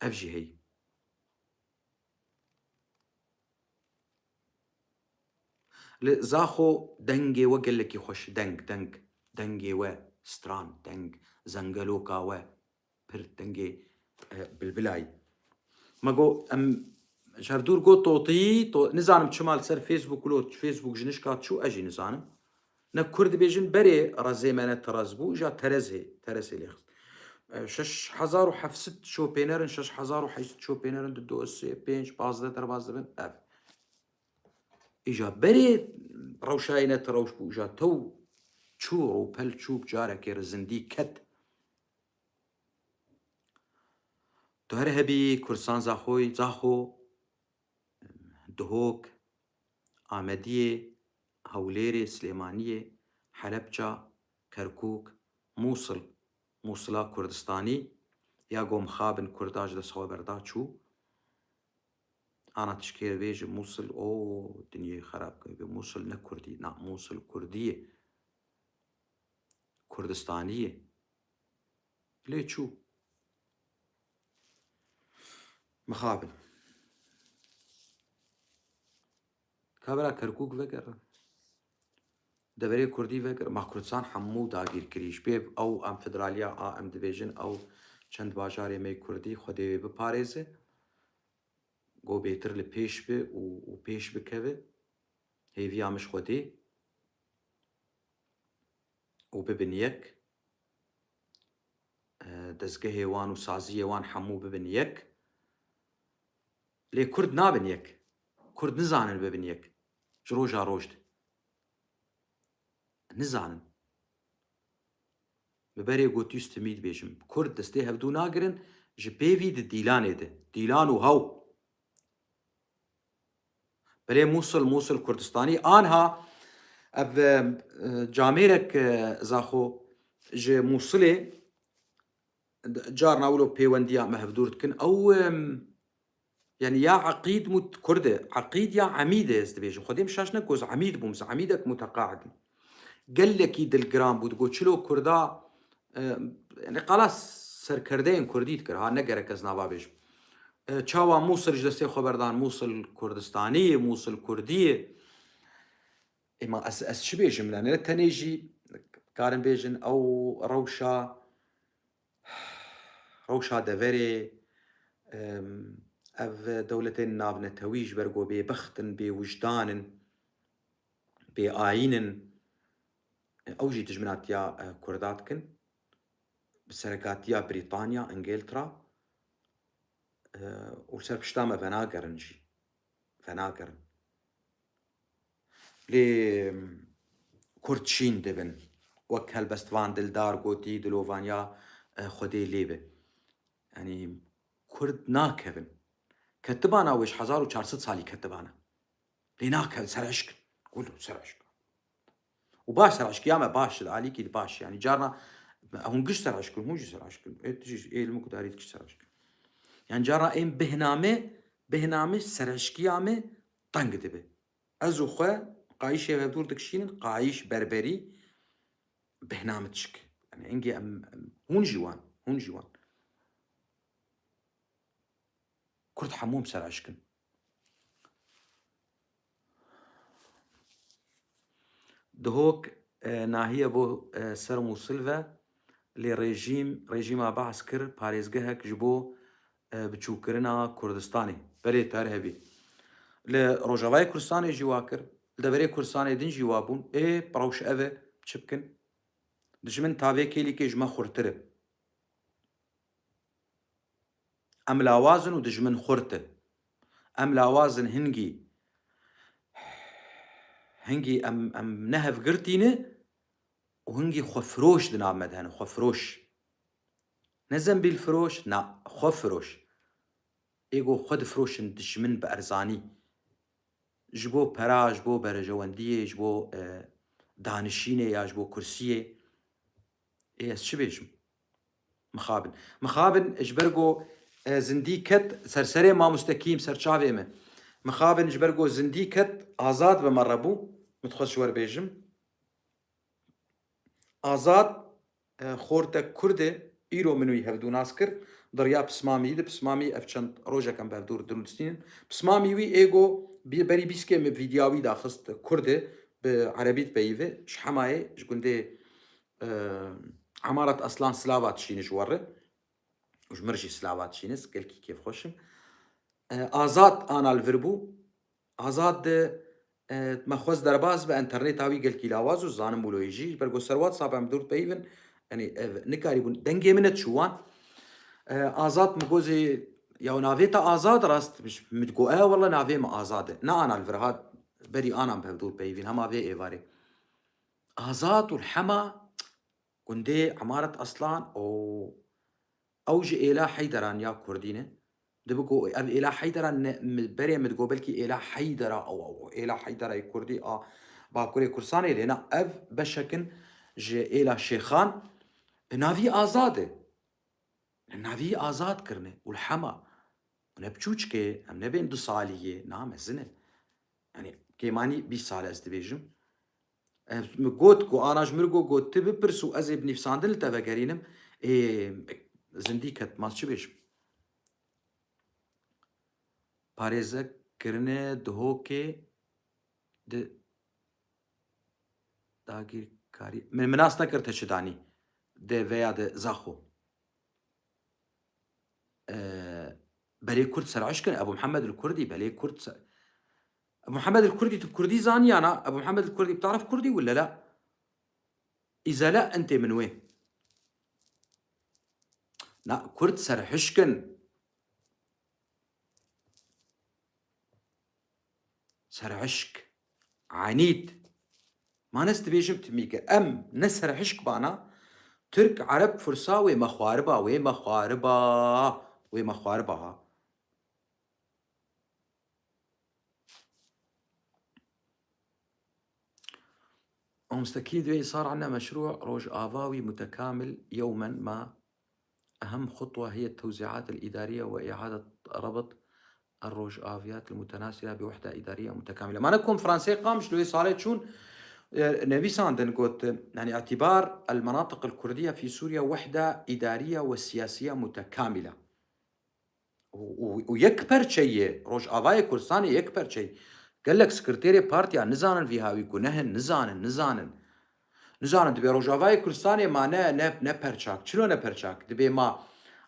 Ev jî heye. Li Zaxo dengê we gelekî xweş deng dengê we stran deng zengeloka we pir dengê bilbilayî. Me got em ji hevdûr got totî nizanim çima li ser Facebook lo Facebook ji nişka çû ez jî nizanim. Ne Kurd dibêjin berê rezê me ne terez bû ja terezê lê xist. 6700 şopênerin 6800 şopênerin di 2 3 5 15 derbas dibin ev. Îja berê rewşayê ne tirewş bû ja tew çû rûpel çû carekê li zindî ket. Tu here hebî Kurdistan Zaxoyî Zaxo, Duhok, Amediyê, Hewlêrê, Silêmaniyê, Helepça, Kerkûk, Mûsil, Mûsila Kurdistanî ya gomxabin Kurda ji dest xwe berda çû. Ana tişkê wê ji Mûsil o dinyayê xerab kiriye. Mûsil ne Kurdî na Mûsil Kurdî ye. Kurdistanî ye. Lê çû. Mixabin. Kabira Kerkûk vegerin. Deverê Kurdî vegirin. Ma Kurdistan hemû dagîr kirî. Ji pê ew em federaliya a em dibêjin ew çend bajarê me Kurdî Xwedê wê biparêze. Got bêtir li pêş be û pêş bikeve. Hêviya mij Xwedê û bibin yek. Dezgehê wan û saziyê wan hemû bibin yek. Lê Kurd nabin yek. Kurd nizanin bibin yek. Ji roja roj de. Nizanin. Bi berê gotî stimî dibêjim. Kurd destê hevdû nagirin ji pêvî di dîlanê de. Dîlan û hew. Belê Mûsil Kurdistanî anha ev camêrek Zaxo ji Mûsilê carna wilo pêwendiya me hevdûr dikin ew yani ya Eqîd mû Kurd e. Eqîd ya Emîd e ez dibêjim. Xwedê min şaş nekir ez Emîd bûm. Ez Emîdek muteqaîd im. Gelekî dilgiran bû digot çilo Kurda yani qala serkerdeyên Kurdî dikir ha ne gerek ez nava bêjim. Çawa Mûsil ji destê xwe berdan Mûsil Kurdistanî ye, Mûsil Kurdî ye. Êma ez çi bêjim ne tenê jî karin bêjin ew rewşa deverê ev dewletên navnetewî ji ber ku bêbextin, bêwijdanin, bêayînin ew jî dijminatiya Kurda dikin. Bi serekatiya Brîtanya, Ingiltera û ser pişta me venagerin jî. Venagerin. Lê Kurd çîn dibin. Wek helbestvan dildar gotî dilovaniya Xwedê lê be. Yani Kurd nakevin. Ketibana wê ji 1400 salî ketibane. Lê nakevin sereşk. Gul sereşk. û baş sereşkiya me baş di alîkî baş yani carna hûn giş sereşkin hûn jî sereşkin. Ê li min ku darî dikiş sereşkin. Yani carna ên bêhname sereşkiya me teng dibe. Ez û xwe qayîşê hevdûr dikişînin qayîş berberî bêhname tişk. Yani engê em hûn jî wan. Kurd hemû im sereşkin. Duhok nahiye bo ser Mûsil ve لێ ڕێژیما بەحس کرد پارێزگەهێک ji بۆ بچووکردنا کوردستانی بەلێ تار هەبێ لە ڕۆژاوای کوردستانی jî wa kir li deverê Kurdistanê din jî wa bûn rewş ev e çi bikin ji min tavê kêlîkê ji me xurtir e em lawazin û ji min xurt e em lawazin hingî em nehevgirtîne û hingî xwefiroş di nav me de hene xwefiroş ne zembîlfiroş na xwefiroş ê got xwe difiroşin ji min bi erzanî ji bo pera ji bo berejewendiyê ji bo danişînê ya ji bo kursiyê ez çi bêjim mixabin ji ber got zindî ket serserê mamostekiyîm ser çavê me mixabin ji ber got zindî ket azad be me rebû min dixwest ji we re bêjim azad xortek Kurd e îro min wî hevdû nas kir diriya pismamî di pismamî ev çend rojekên bevdûr dirnûstînin pismamî wî ê got berî bîskê min vîdya wî daxist Kurd e bi erebî dipeyivî ji Hemayê ji gundê Emaret Aslan silava dişîne ji we re ji mir jî silava dişîne gelkî kêfxweş im azad ana li vir bû azad me xwest derbas bi internêta wî gelkî lawaz û zanim wilo jî ji ber got ser WhatsApp em dûr dipeyivin yanî ev nikarîbûn dengê min net çû wan azad min gozê ya navê te azad rast min got wela navê me azad e ne ana li vir hat berî anan hevdûr peyivîn hema vê êvarê azad û hema gundê Emaret Aslan ew ji êla Heyderan ya Kurdî ne dibe got ev êla Heyderan berê min got belkî êla Heydera êla Heyderayê Kurdî a Bakurê Kurdistanê lê ne ev beşekin ji êla Şêxan navî azad e navî azad kirine û hema ne biçûçikê em nebên 2 salî yê na mezin e yanî kêmanî 20 sal ez dibêjim min got ku ana ji mir got tu bipirs û ez ê bi nîvsandin li te vegerînim zindî ket mas çi bêjim parêzekirine di hokê di dagîrkarî min nas nekir te çi danî di veya di zaxo belê Kurd serhişkin Ebu Muhammed el-Kurdî belê Kurd Ebu Muhammed el-Kurdî tu Kurdî zaniyana Ebu Muhammed el-Kurdî btarif Kurdî wila la îza la entê min wê na Kurd serhişkin serhişk anîd manes dibêjim tu mîke em ne serhişk bana Türk Ereb Fursa wê me xwariba wê me xwariba wê me xwariba ha مستكين دبي صار عندنا مشروع روج آفاوي متكامل يوما ما أهم خطوة هي التوزيعات الإدارية وإعادة ربط الروج آفيات المتناسلة بوحدة إدارية متكاملة ما نكون فرنسي قامش لوي صالت شون نبي ساندن قلت يعني اعتبار المناطق الكردية في سوريا وحدة إدارية وسياسية متكاملة ويكبر شيء روج آفاي كردستاني يكبر شيء قال لك سكرتيري بارتيا نزانن في هاوي كونهن نزانن دبي روجافای کردستانی ما نه پرچاک چلو نه پرچاک دبي ما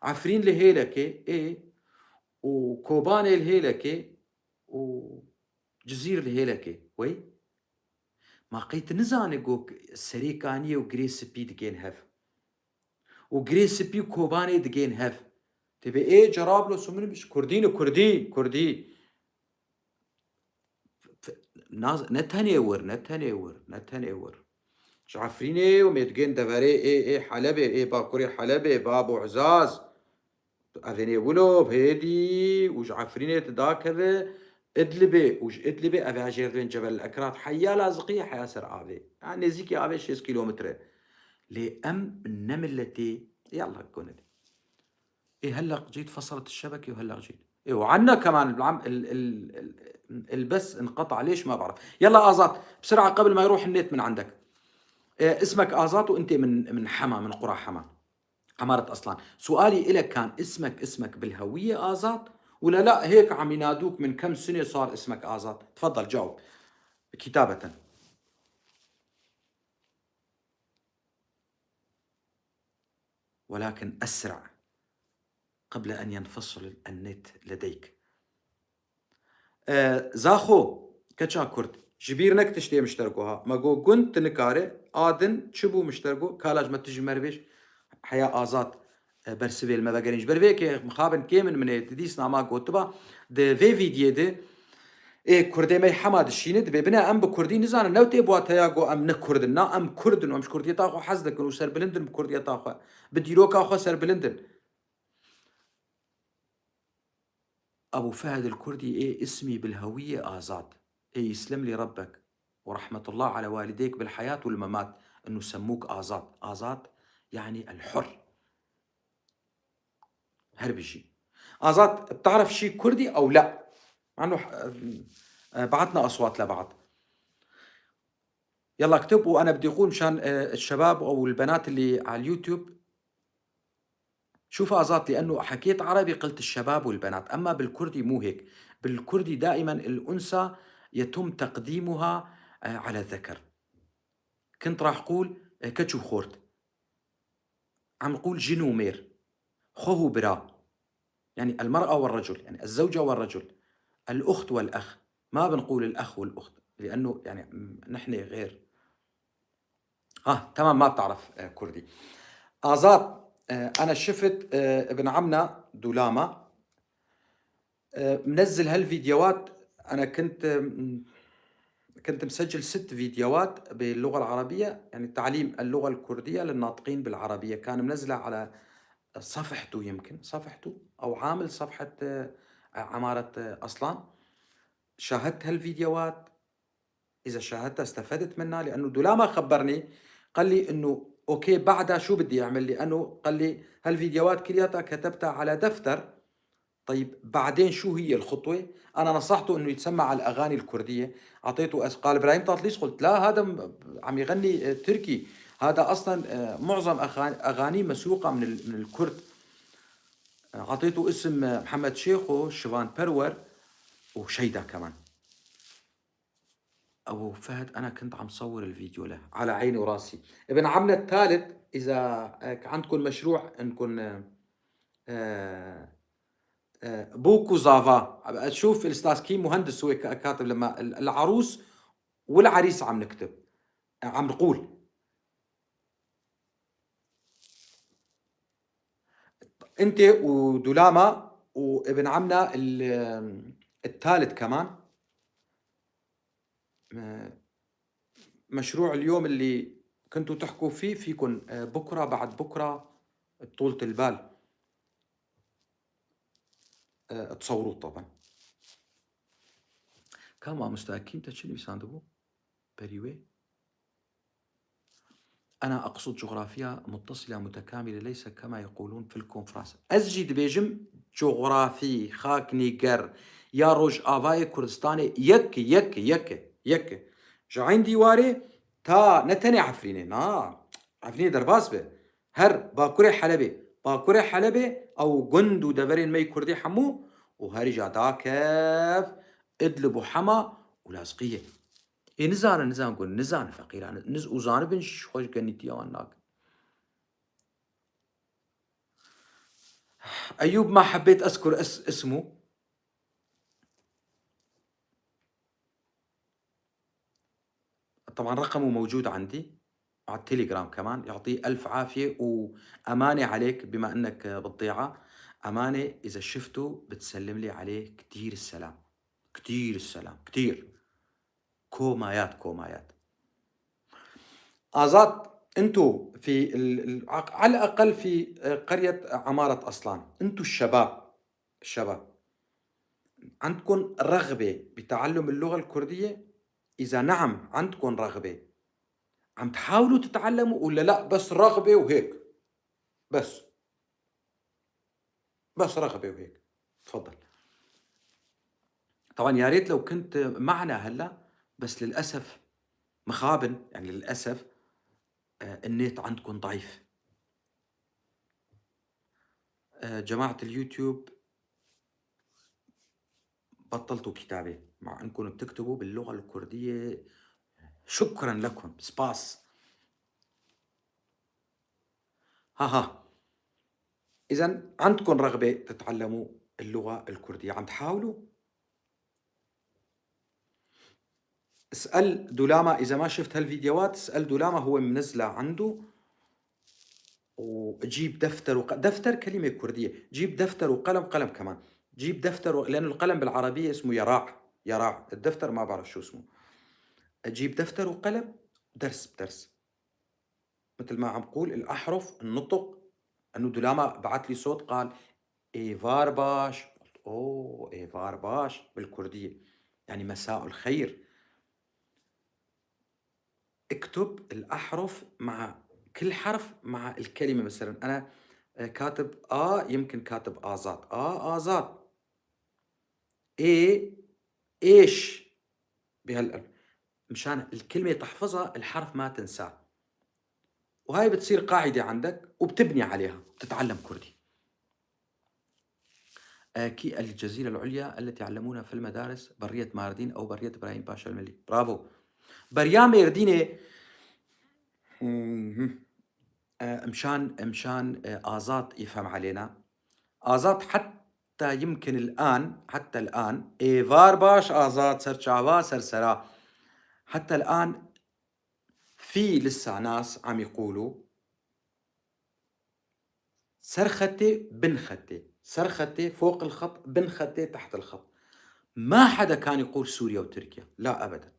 عفرین لهیلکه و کوبان لهیلکه و جزير لهیلکه وی ما قيت نزانه جو سريكانيه و جريس بي دجين هف و جريس بي كوباني دجين هف تبي جراب له سمن مش كردي نتنيور عفريني وميدجين دفري حلبي باكوري حلبي بابو عزاز اذني ولو بهدي وج عفريني تداكذا ادلبي ابي عجيرتين جبل الاكراد حيا لازقيه حيا سر ابي يعني زيكي ابي 6 كيلومتر لي ام النملتي يلا كونت هلا جيت فصلت الشبكه وهلا جيت وعنا كمان العم البث انقطع ليش ما بعرف يلا آزات بسرعه قبل ما يروح النت من عندك اسمك آزات وانت من حما من قرى حما عمارة أصلان سؤالي إلك كان اسمك بالهوية آزات ولا لا هيك عم ينادوك من كم سنة صار اسمك آزات تفضل جاوب كتابة ولكن أسرع قبل أن ينفصل النت لديك. زاخو كتشا كرد جبيرنك تشتي مشتركوها ماغو كنت نكاري آدن تشبو مشتركو كالاج ما تجي مربيش حياة آزاد برسيفيل ما بقرينش برفيك مخابن كيمن من تديس ناما قوتبا دي في فيديو دي كردي ماي حماد الشيند ببنا ام بكردي نزان نوتي بوا تياغو ام نكردنا ام كردن ومش كردي تاخو حزدك وسر بلندن بكردي تاخو بديروكا خو سر بلندن أبو فهد الكردي اسمي بالهوية آزاد. يسلم لي ربك ورحمة الله على والديك بالحياة والممات إنه سموك آزاد. آزاد يعني الحر. هربشي آزاد بتعرف شي كردي أو لا؟ مع إنه بعتنا أصوات لبعض. يلا اكتب وأنا بدي أقول مشان الشباب أو البنات اللي على اليوتيوب شوف آزاد، لأنه حكيت عربي قلت الشباب والبنات، أما بالكردي مو هيك. بالكردي دائما الأنثى يتم تقديمها على الذكر. كنت راح أقول كتشو خورت، عم نقول جنو مير، خوه برا، يعني المرأة والرجل، يعني الزوجة والرجل، الأخت والأخ. ما بنقول الأخ والأخت لأنه يعني نحن غير. تمام، ما بتعرف كردي. آزاد أنا شفت ابن عمنا دولاما منزل هالفيديوهات. أنا كنت مسجل 6 فيديوهات باللغة العربية، يعني تعليم اللغة الكردية للناطقين بالعربية، كان منزلها على صفحته، يمكن صفحته أو عامل صفحة عمارة أصلان. شاهدت هالفيديوهات، إذا شاهدتها استفدت منها، لأنه دولاما خبرني قال لي إنه أوكي بعدها شو بدي أعمل، لأنه قال لي هالفيديوهات كلياتها كتبتها على دفتر. طيب بعدين شو هي الخطوة؟ أنا نصحته إنه يتسمع على الأغاني الكردية، أعطيته قال إبراهيم طاطليس، قلت لا هذا عم يغني تركي، هذا أصلا معظم أغانيه مسروقة من الكرد. أعطيته اسم محمد شيخو، شيفان برور، وشيدا كمان. أبو فهد أنا كنت عم صور الفيديو له على عيني وراسي. ابن عمنا الثالث، إذا عندكم مشروع إنكم بوكو زافا، تشوف الاستاذ كيم مهندس هو كاتب لما العروس والعريس عم نكتب، عم نقول انت ودولاما وابن عمنا الثالث كمان. مشروع اليوم اللي كنتوا تحكوا فيه فيكم بكره بعد بكره طولة البال تصوروه طبعا. كما مستاكين تشيلي بيساندبو بريوي. أنا أقصد جغرافيا متصلة متكاملة، ليس كما يقولون في الكونفرانس. أزجد بيجم جغرافي خاك نيجر يا روج آفاي كردستاني يك يك يك يك جعين ديواري تا نتني عفريني عفريني درباس به هر باكوري حلبي باكوري حلبي أو جندو دفرين مي كردي حمو وهري جادا كيف ادلبو حما ولازقية. نزان نقول نزان فقيران نز وزان بنش خوش قنيتي واناك. أيوب ما حبيت أذكر اسمه. طبعا رقمه موجود عندي على التليجرام كمان. يعطيه ألف عافية وأمانة عليك، بما أنك بالضيعة أمانة، إذا شفته بتسلم لي عليه كتير السلام، كتير السلام، كتير كومايات كومايات. آزاد أنتو في على الأقل في قرية عمارة أصلان، أنتو الشباب عندكم رغبة بتعلم اللغة الكردية؟ إذا نعم عندكم رغبة، عم تحاولوا تتعلموا ولا لأ بس رغبة وهيك؟ بس رغبة وهيك. تفضل. طبعا يا ريت لو كنت معنا هلا، بس للأسف مخابن، يعني للأسف النت عندكم ضعيف. جماعة اليوتيوب بطلتوا كتابة، مع انكم بتكتبوا باللغة الكردية. شكرا لكم، سباس. ها إذن عندكم رغبة تتعلموا اللغة الكردية، عم تحاولوا؟ اسأل دولاما إذا ما شفت هالفيديوهات، اسأل دولاما هو منزله عنده، وجيب دفتر دفتر كلمة كردية، جيب دفتر وقلم، قلم كمان، جيب دفتر لأنه القلم بالعربية اسمه يراع، يراع، الدفتر ما بعرف شو اسمه، جيب دفتر وقلم، درس بدرس، مثل ما عم قول الأحرف، النطق، إنه دولاما بعت لي صوت قال إيفار باش، قلت أوه إيفار باش بالكردية، يعني مساء الخير. اكتب الأحرف مع كل حرف مع الكلمة، مثلًا أنا كاتب يمكن كاتب آزاد، آزاد، إي إيش مشان الكلمة تحفظها، الحرف ما تنساه، وهاي بتصير قاعدة عندك وبتبني عليها، بتتعلم كردي. كي الجزيرة العليا التي يعلمونها في المدارس برية ماردين أو برية إبراهيم باشا الملي، برافو. بريا ميردينة اهم، مشان آزاد يفهم علينا، آزاد حتى يمكن الآن، حتى الآن إيفار باش آزاد سرچاوا سرسرا، حتى الآن في لسه ناس عم يقولوا سرختي بنختي، سرختي فوق الخط، بنختي تحت الخط. ما حدا كان يقول سوريا وتركيا، لا أبدا.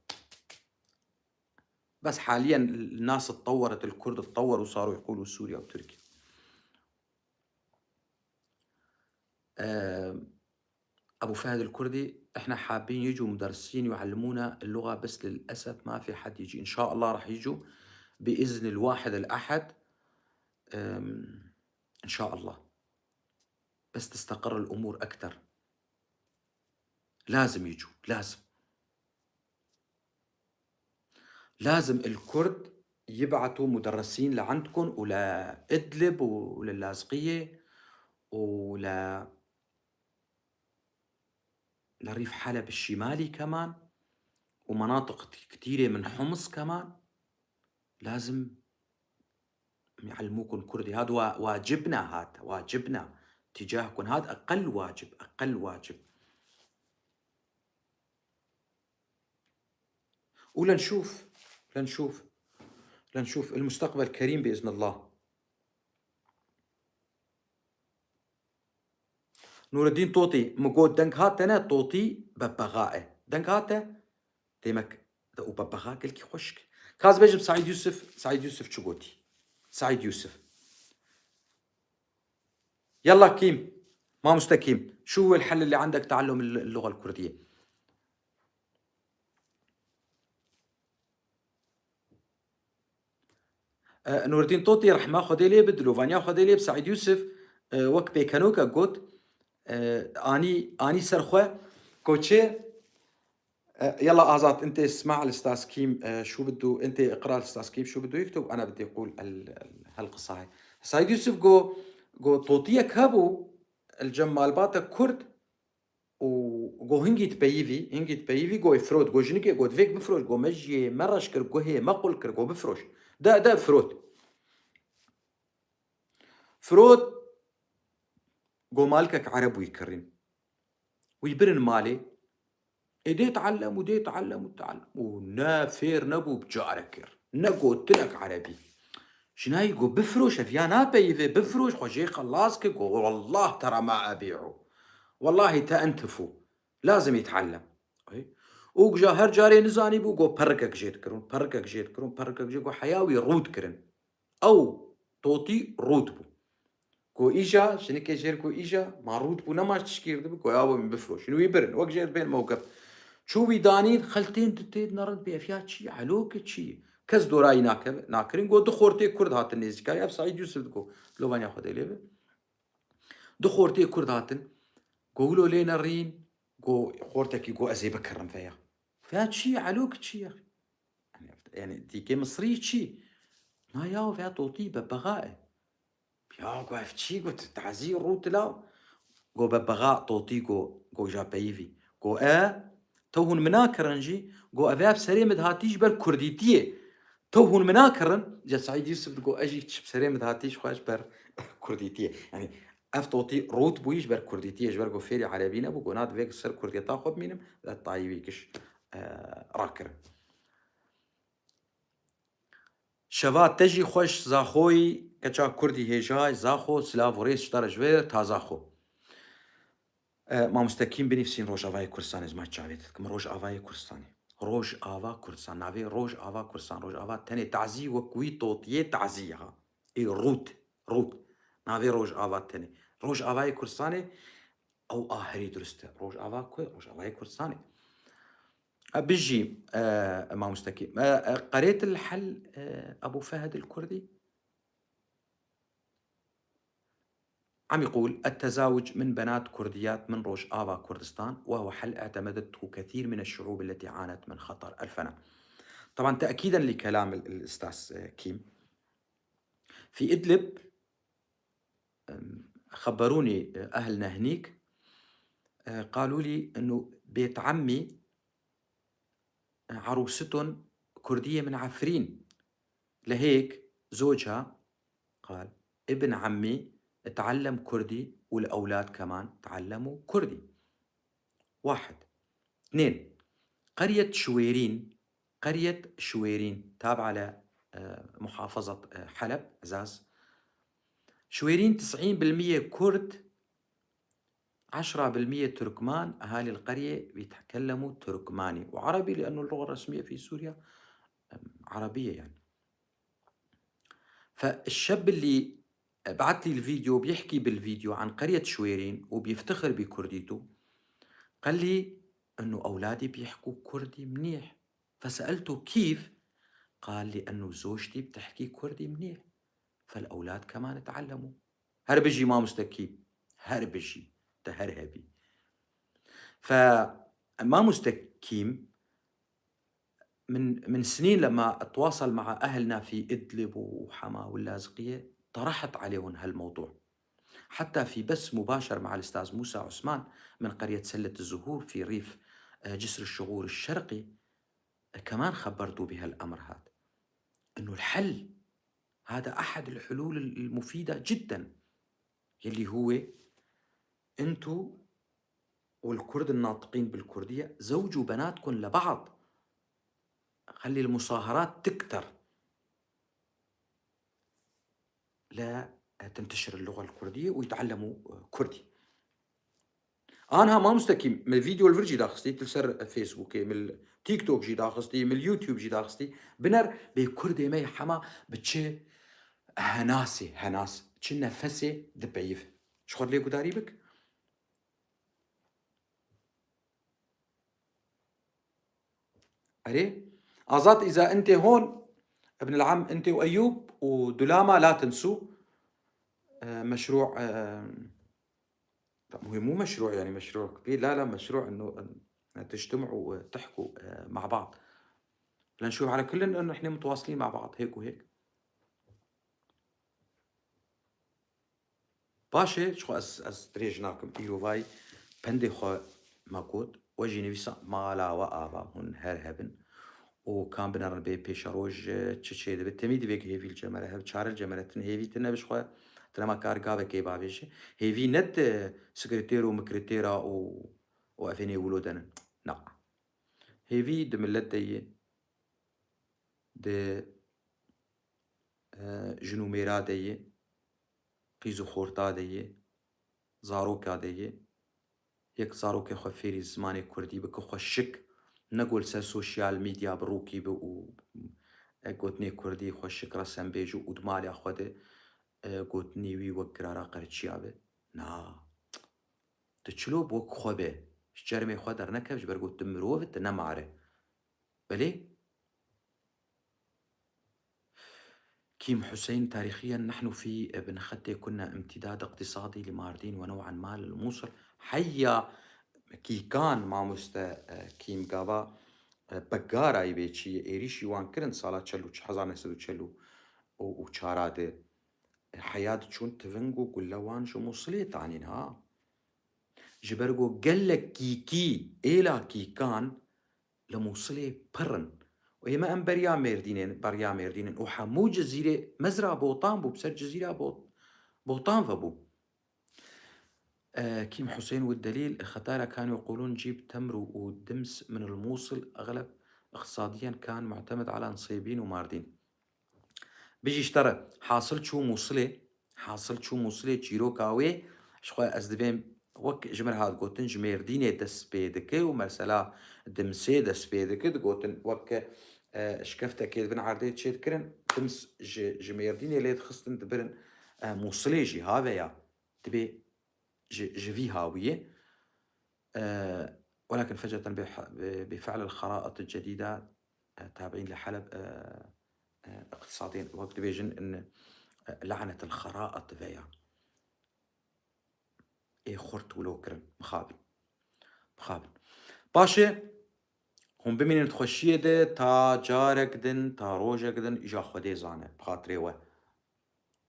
بس حاليا الناس تطورت، الكرد تطوروا وصاروا يقولوا سوريا وتركيا. أبو فهد الكردي، إحنا حابين يجوا مدرسين يعلمونا اللغة، بس للأسف ما في حد يجي. إن شاء الله راح يجوا بإذن الواحد الأحد، إن شاء الله، بس تستقر الأمور أكتر. لازم يجوا، لازم الكرد يبعتوا مدرسين لعندكم ولإدلب وللاذقية لريف حلب الشمالي كمان، ومناطق كتيرة من حمص كمان، لازم يعلموكم كردي. هذا واجبنا، هذا واجبنا تجاهكم، هذا أقل واجب، أقل واجب. ولنشوف، لنشوف، لنشوف المستقبل كريم بإذن الله. نور الدين طوطي مقود دنك هاتنا طوطي ببغاء دنك هاتا تيمك وببغاء كلكي خشك كاز بيجب سعيد يوسف، سعيد يوسف شقوتي، سعيد يوسف. يلا كيم، ما مستكيم، شو هو الحل اللي عندك تعلم اللغة الكردية؟ نور الدين طوطي رح ما خديلي بدلو فانيا خديلي بسعيد يوسف وك بيكانوكا قوت اني سرخوه كوتشي. يلا آزاد انت اسمع الاستاذ كيم شو بده، انت اقرا الاستاذ كيم شو بده يكتب، انا بدي اقول هالقصه هاي. سعيد يوسف جو طوطيه كابو الجمال باتا كرد وجو هنجي تبيفي جو يفرود جو جنكي جو دفيك بفروش جو مجي مرش كر جو هي مقل كر جو بفروش ده فرود فرود جو مالكك عربي كريم ويبرن مالي إيدي يتعلم ودي يتعلم وتعلم ونافير نبو بجاركر نقو تلك عربي شناي جو بفروش فيانا بيفي بفروش خوجي خلاص جو والله ترى ما أبيعه، والله تأنتفو لازم يتعلم. وجا هر جاري نزاني بو جو بركك جيت كرون بركك جيت كرون بركك جيت جو حياوي رود كرن أو توتي رود بو جو إيجا شنكي جير جو إيجا ما رود بو نما تشكير دبو جو يابو من بفروش شنو يبرن وقت جيت بين موقف شو بيدانين خلتين تتيد نرد بأفيات شي علوك شي كز دوراي ناكرين جو دخورتي كرد هات النيزكا يا سعيد يوسف دكو لو بان ياخد إليه دخورتي كرد هاتن قولوا لينا الرين جو خورتك جو أزي بكرم فيها فيها شي علوك شي يا أخي، يعني ديكي مصري شي ما ياو فيها توطي ببغاء يا جو شي جو تعزي روت لا جو ببغاء توطي جو جا بيفي جو توهن مناكرنجي جو أذاب سريمد هاتيش بر كرديتيه توهن مناكرن جا سعيد يوسف جو أجي تشب سريمد هاتيش خواش بر كرديتيه، يعني افتوتي روت بويش بر كرديتي جبر جو فيري عربينا بو جونات فيك سر كرديتا خب مينم طايبيكش راكر شفات تجي خوش زاخوي كچا كردي هيجاي زاخو سلافوريس شتار جوير تا زاخو ما مستكين بنفسين روج آوای کردستان از ما چاوید کم روج آوای کردستانی روج آوا کردستان ناوی روج آوا کردستان روج آوا تنی تعزی و کوی توتیه تعزیه ها ای روت ناوی روج آوا تنی روج آوای کردستانی او آهری درسته روج آوا کوی روج آوای کردستانی بيجي ما مستكين قريت الحل أبو فهد الكردي عم يقول التزاوج من بنات كرديات من روج آفا كردستان وهو حل اعتمدته كثير من الشعوب التي عانت من خطر الفناء. طبعا تأكيدا لكلام الأستاذ كيم، في إدلب خبروني أهلنا هنيك قالوا لي أنه بيت عمي عروستهم كردية من عفرين، لهيك زوجها قال ابن عمي تعلم كردي والأولاد كمان تعلموا كردي. 1. 2. قرية شويرين تابعة لمحافظة حلب عزاز. شويرين 90% كرد، 10% تركمان. أهالي القرية بيتكلموا تركماني وعربي لأنه اللغة الرسمية في سوريا عربية يعني. فالشاب اللي بعت لي الفيديو بيحكي بالفيديو عن قرية شويرين وبيفتخر بكرديته، قال لي أنه أولادي بيحكوا كردي منيح. فسألته كيف؟ قال لي أنه زوجتي بتحكي كردي منيح فالأولاد كمان تعلموا. هربجي ما مستكين، هربجي تهرهبي. فما مستكيم من سنين لما أتواصل مع أهلنا في إدلب وحما واللاذقية طرحت عليهم هالموضوع، حتى في بث مباشر مع الأستاذ موسى عثمان من قرية سلة الزهور في ريف جسر الشغور الشرقي كمان خبرته بهالأمر هذا، إنه الحل هذا أحد الحلول المفيدة جدا يلي هو أنتو والكرد الناطقين بالكردية زوجوا بناتكم لبعض، خلي المصاهرات تكتر لا تنتشر اللغة الكردية ويتعلموا كردي. أنا ما مستكيم من الفيديو الفرجي داخستي تلسر فيسبوك من التيك توك جي داخستي من اليوتيوب جي داخستي بنر بكردي مي حما بتشي هناس تشي نفسي دبعيف شخور ليه قداري بك أري أزات إذا أنت هون ابن العم أنت وأيوب ودلاما لا تنسوا مشروع هو مو مشروع يعني مشروع كبير، لا مشروع إنه تجتمعوا وتحكوا مع بعض لنشوف على كل إنه إحنا متواصلين مع بعض هيك وهيك. باشه شو از دريجناكم إيوفاي بندي خو ماكوت وجي نفسا مالا وآبا هن هرهبن وكان بنار بي بيشاروج تشي دبي تميد بيك هيفي الجمرة هب شار الجمرة تن هيفي تنبش خو تنما كارغا كي بابيش هيفي نت سكرتير ومكرتيرا وافيني ولودن نا هيفي دملت دي د جنوميرا دي قيزو خورتا دي زاروكا دي يك زاروكا خو فيري زماني كردي بك خو شك نقول سا سوشيال ميديا بروكي بو قوتني كردي خو شك رسم بيجو ودمالي اخوده قوتني وي وقرارا قرچيابه نا تشلو بوك خوبه جرمي خو در نكبج برقوت تمروف تنمعره بلي كيم حسين تاريخيا نحن في ابن خدي كنا امتداد اقتصادي لماردين ونوعا ما للموصل حيا كي كان ما مستا كيم قابا بقارا يبيتشي ايريشي وان كرن سالا تشلو 1940 وشاراده حياة تشون تفنقو كل وان شو مصليت عنينها جبرقو قلك كي إلا كي كان لموصلي برن وهي ما أم بريا ميردينين وحمو جزيرة مزرعة بوطان بو بسر جزيرة بوطان فبو كيم حسين والدليل الختالة كانوا يقولون جيب تمر ودمس من الموصل، أغلب اقتصاديًا كان معتمد على نصيبين وماردين. بيجي اشترى حاصل شو موصلة جيرو كاوي شخوا از دبيم وك جمر هاد قوتن جمير ديني دس بيدك ومرسلا دمسي دس بيدك دقوتن وك شكفتا كيد بن عردي تشيد كرن دمس جمير ديني ليد خصتن دبرن موصلة جي هاويا تبي جفي هاوية ولكن فجأة بفعل الخرائط الجديدة تابعين لحلب اقتصاديًا وقت بيجن إن لعنة الخرائط ذيا إيه خورت ولوكرن مخابن باشا هم بمين تخشيه ده تا جارك دن تا روجك دن إجا خودي زانه بخاطري و